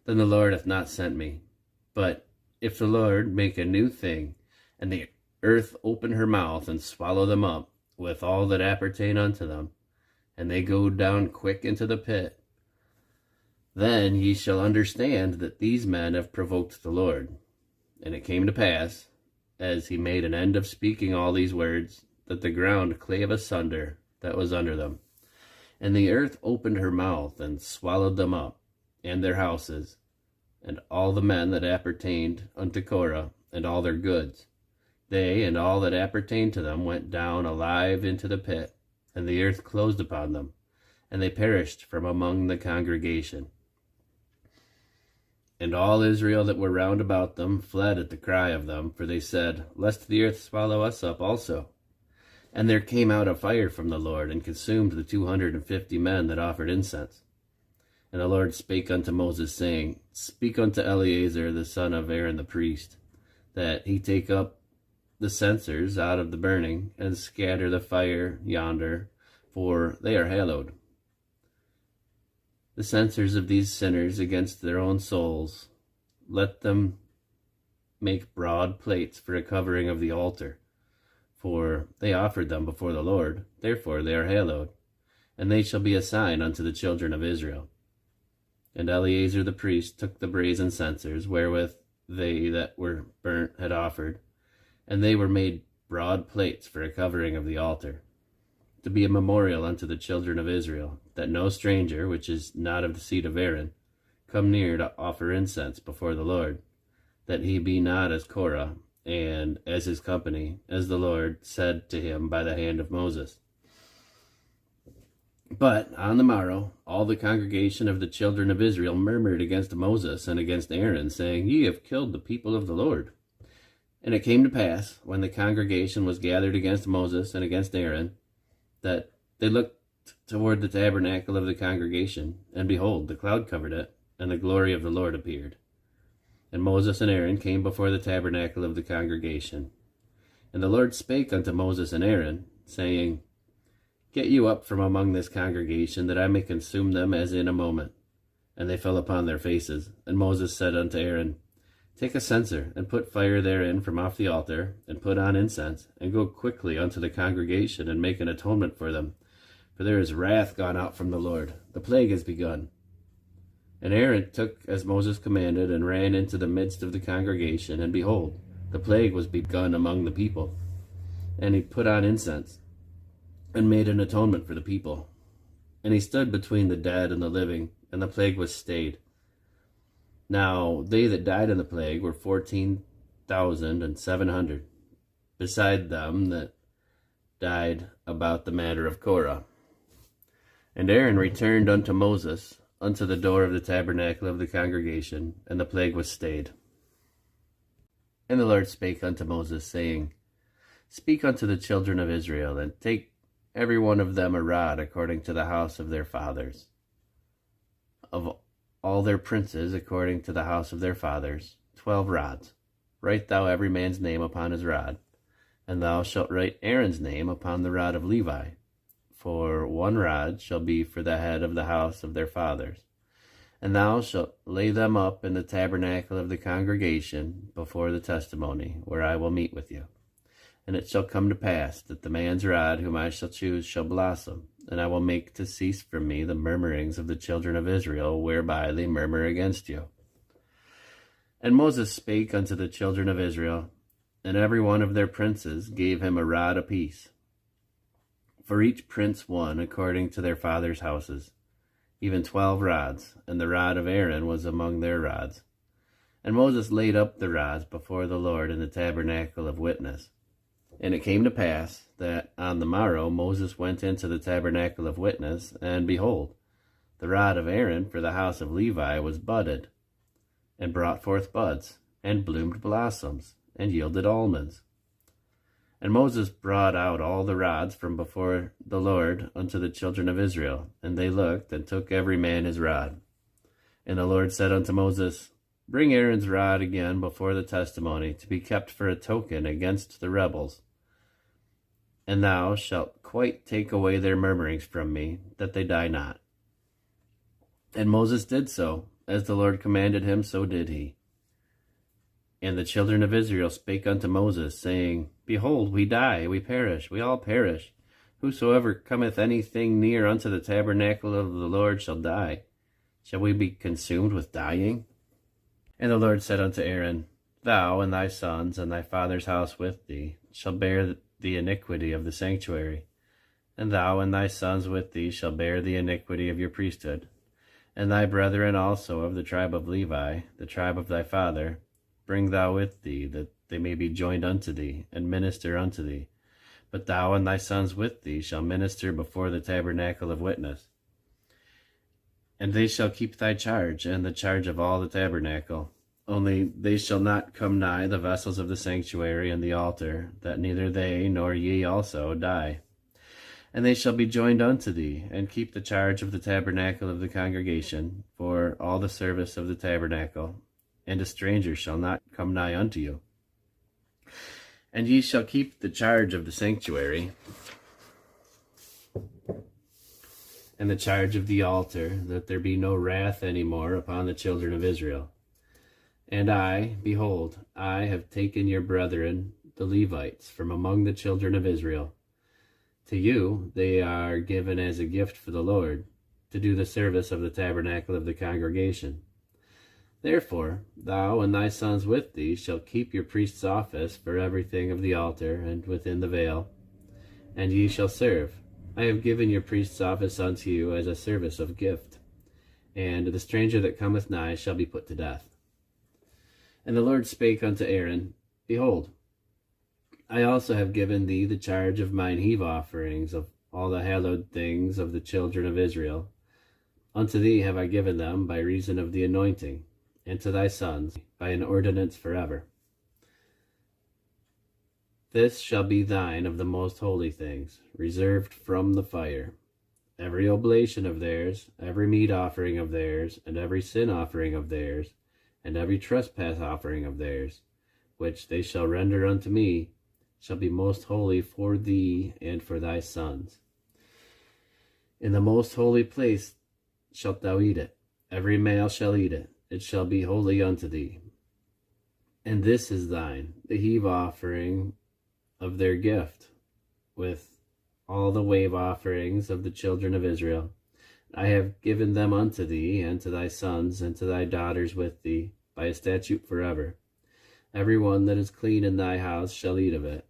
then the Lord hath not sent me. But if the Lord make a new thing, and the earth open her mouth, and swallow them up, with all that appertain unto them, and they go down quick into the pit, then ye shall understand that these men have provoked the Lord. And it came to pass, as he made an end of speaking all these words, that the ground clave asunder that was under them. And the earth opened her mouth, and swallowed them up, and their houses, and all the men that appertained unto Korah, and all their goods. They and all that appertained to them went down alive into the pit, and the earth closed upon them, and they perished from among the congregation. And all Israel that were round about them fled at the cry of them, for they said, Lest the earth swallow us up also. And there came out a fire from the Lord, and consumed the 250 men that offered incense. And the Lord spake unto Moses, saying, Speak unto Eleazar the son of Aaron the priest, that he take up the censers out of the burning, and scatter the fire yonder, for they are hallowed. The censers of these sinners against their own souls, let them make broad plates for a covering of the altar, for they offered them before the Lord, therefore they are hallowed, and they shall be a sign unto the children of Israel. And Eleazar the priest took the brazen censers, wherewith they that were burnt had offered, and they were made broad plates for a covering of the altar, to be a memorial unto the children of Israel, that no stranger, which is not of the seed of Aaron, come near to offer incense before the Lord, that he be not as Korah, and as his company, as the Lord said to him by the hand of Moses. But on the morrow all the congregation of the children of Israel murmured against Moses and against Aaron, saying, Ye have killed the people of the Lord. And it came to pass, when the congregation was gathered against Moses and against Aaron, that they looked toward the tabernacle of the congregation, and behold, the cloud covered it, and the glory of the Lord appeared. And Moses and Aaron came before the tabernacle of the congregation. And the Lord spake unto Moses and Aaron, saying, Get you up from among this congregation, that I may consume them as in a moment. And they fell upon their faces. And Moses said unto Aaron, Take a censer, and put fire therein from off the altar, and put on incense, and go quickly unto the congregation, and make an atonement for them. For there is wrath gone out from the Lord, the plague is begun. And Aaron took as Moses commanded, and ran into the midst of the congregation, and behold, the plague was begun among the people. And he put on incense, and made an atonement for the people. And he stood between the dead and the living, and the plague was stayed. Now they that died in the plague were 14,700, beside them that died about the matter of Korah. And Aaron returned unto Moses unto the door of the tabernacle of the congregation, and the plague was stayed. And the Lord spake unto Moses, saying, Speak unto the children of Israel, and take every one of them a rod according to the house of their fathers. Of all their princes according to the house of their fathers, 12 rods. Write thou every man's name upon his rod, and thou shalt write Aaron's name upon the rod of Levi. For 1 rod shall be for the head of the house of their fathers. And thou shalt lay them up in the tabernacle of the congregation before the testimony, where I will meet with you. And it shall come to pass that the man's rod whom I shall choose shall blossom, and I will make to cease from me the murmurings of the children of Israel, whereby they murmur against you. And Moses spake unto the children of Israel, and every one of their princes gave him a rod apiece, for each prince 1 according to their fathers' houses, even 12 rods, and the rod of Aaron was among their rods. And Moses laid up the rods before the Lord in the tabernacle of witness. And it came to pass that on the morrow Moses went into the tabernacle of witness, and behold, the rod of Aaron for the house of Levi was budded, and brought forth buds, and bloomed blossoms, and yielded almonds. And Moses brought out all the rods from before the Lord unto the children of Israel, and they looked, and took every man his rod. And the Lord said unto Moses, Bring Aaron's rod again before the testimony, to be kept for a token against the rebels. And thou shalt quite take away their murmurings from me, that they die not. And Moses did so, as the Lord commanded him, so did he. And the children of Israel spake unto Moses, saying, Behold, we die, we perish, we all perish. Whosoever cometh anything near unto the tabernacle of the Lord shall die. Shall we be consumed with dying? And the Lord said unto Aaron, Thou and thy sons and thy father's house with thee shall bear the iniquity of the sanctuary, and thou and thy sons with thee shall bear the iniquity of your priesthood. And thy brethren also of the tribe of Levi, the tribe of thy father, bring thou with thee, that they may be joined unto thee, and minister unto thee. But thou and thy sons with thee shall minister before the tabernacle of witness. And they shall keep thy charge, and the charge of all the tabernacle. Only they shall not come nigh the vessels of the sanctuary and the altar, that neither they nor ye also die. And they shall be joined unto thee, and keep the charge of the tabernacle of the congregation, for all the service of the tabernacle, and a stranger shall not come nigh unto you. And ye shall keep the charge of the sanctuary, and the charge of the altar, that there be no wrath any more upon the children of Israel. And I, behold, I have taken your brethren, the Levites, from among the children of Israel. To you they are given as a gift for the Lord, to do the service of the tabernacle of the congregation. Therefore thou and thy sons with thee shall keep your priest's office for everything of the altar and within the veil, and ye shall serve. I have given your priest's office unto you as a service of gift, and the stranger that cometh nigh shall be put to death. And the Lord spake unto Aaron, Behold, I also have given thee the charge of mine heave offerings of all the hallowed things of the children of Israel. Unto thee have I given them by reason of the anointing, and to thy sons by an ordinance forever. This shall be thine of the most holy things, reserved from the fire. Every oblation of theirs, every meat offering of theirs, and every sin offering of theirs, and every trespass offering of theirs, which they shall render unto me, shall be most holy for thee and for thy sons. In the most holy place shalt thou eat it. Every male shall eat it. It shall be holy unto thee. And this is thine, the heave offering of their gift, with all the wave offerings of the children of Israel. I have given them unto thee, and to thy sons, and to thy daughters with thee, by a statute forever. Every one that is clean in thy house shall eat of it.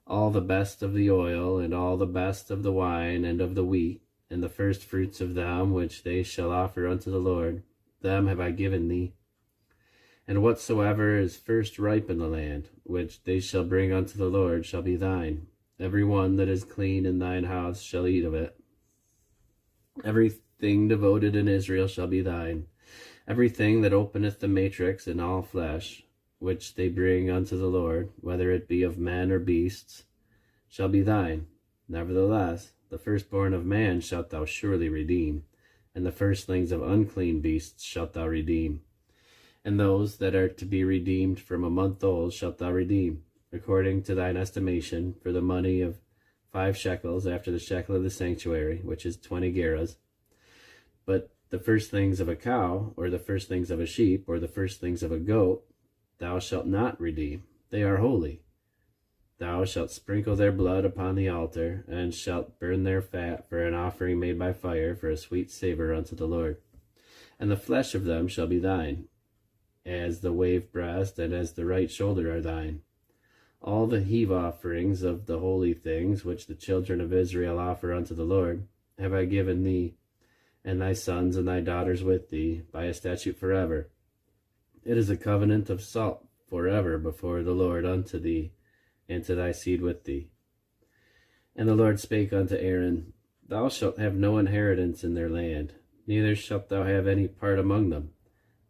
All the best of the oil, and all the best of the wine, and of the wheat, and the first fruits of them which they shall offer unto the Lord, them have I given thee. And whatsoever is first ripe in the land, which they shall bring unto the Lord, shall be thine. Every one that is clean in thine house shall eat of it. Everything devoted in Israel shall be thine. Everything that openeth the matrix in all flesh, which they bring unto the Lord, whether it be of men or beasts, shall be thine. Nevertheless, the firstborn of man shalt thou surely redeem, and the firstlings of unclean beasts shalt thou redeem. And those that are to be redeemed from a month old shalt thou redeem, according to thine estimation, for the money of 5 shekels after the shekel of the sanctuary, which is 20 gerahs. But the firstlings of a cow, or the firstlings of a sheep, or the firstlings of a goat, thou shalt not redeem. They are holy. Thou shalt sprinkle their blood upon the altar, and shalt burn their fat for an offering made by fire, for a sweet savour unto the Lord. And the flesh of them shall be thine, as the wave breast and as the right shoulder are thine. All the heave offerings of the holy things which the children of Israel offer unto the Lord have I given thee, and thy sons and thy daughters with thee, by a statute forever. It is a covenant of salt forever before the Lord unto thee, and to thy seed with thee. And the Lord spake unto Aaron, Thou shalt have no inheritance in their land, neither shalt thou have any part among them.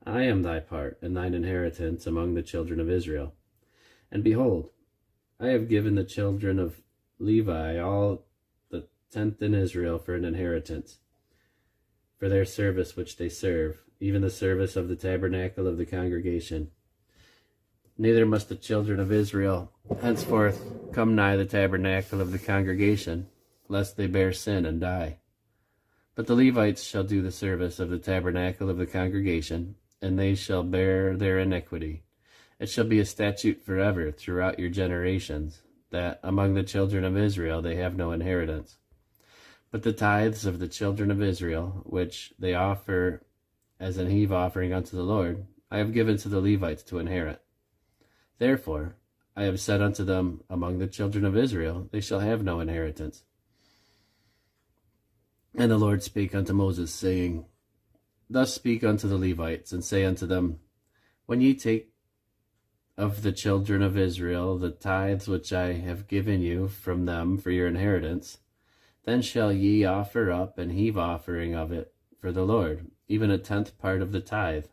I am thy part and thine inheritance among the children of Israel. And behold, I have given the children of Levi all the tenth in Israel for an inheritance, for their service which they serve, even the service of the tabernacle of the congregation. Neither must the children of Israel henceforth come nigh the tabernacle of the congregation, lest they bear sin and die. But the Levites shall do the service of the tabernacle of the congregation, and they shall bear their iniquity. It shall be a statute forever throughout your generations, that among the children of Israel they have no inheritance. But the tithes of the children of Israel, which they offer as an heave offering unto the Lord, I have given to the Levites to inherit. Therefore I have said unto them, among the children of Israel they shall have no inheritance. And the Lord spake unto Moses, saying, Thus speak unto the Levites, and say unto them, When ye take of the children of Israel the tithes which I have given you from them for your inheritance, then shall ye offer up an heave offering of it for the Lord, even a 10th part of the tithe.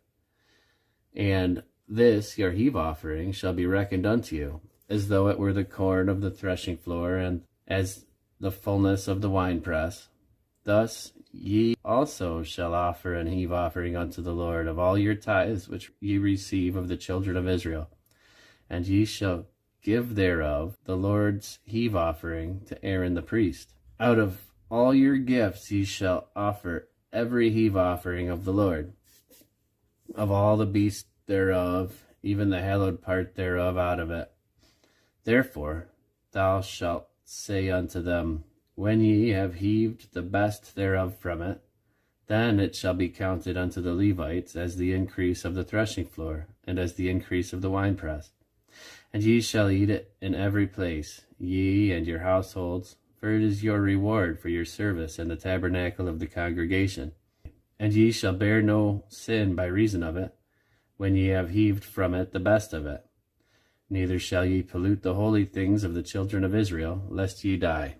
And this your heave offering shall be reckoned unto you, as though it were the corn of the threshing floor, and as the fullness of the winepress. Thus ye also shall offer an heave offering unto the Lord of all your tithes which ye receive of the children of Israel. And ye shall give thereof the Lord's heave offering to Aaron the priest. Out of all your gifts ye shall offer every heave offering of the Lord, of all the beasts thereof, even the hallowed part thereof out of it. Therefore thou shalt say unto them, When ye have heaved the best thereof from it, then it shall be counted unto the Levites as the increase of the threshing floor, and as the increase of the winepress. And ye shall eat it in every place, ye and your households, for it is your reward for your service in the tabernacle of the congregation. And ye shall bear no sin by reason of it, when ye have heaved from it the best of it. Neither shall ye pollute the holy things of the children of Israel, lest ye die.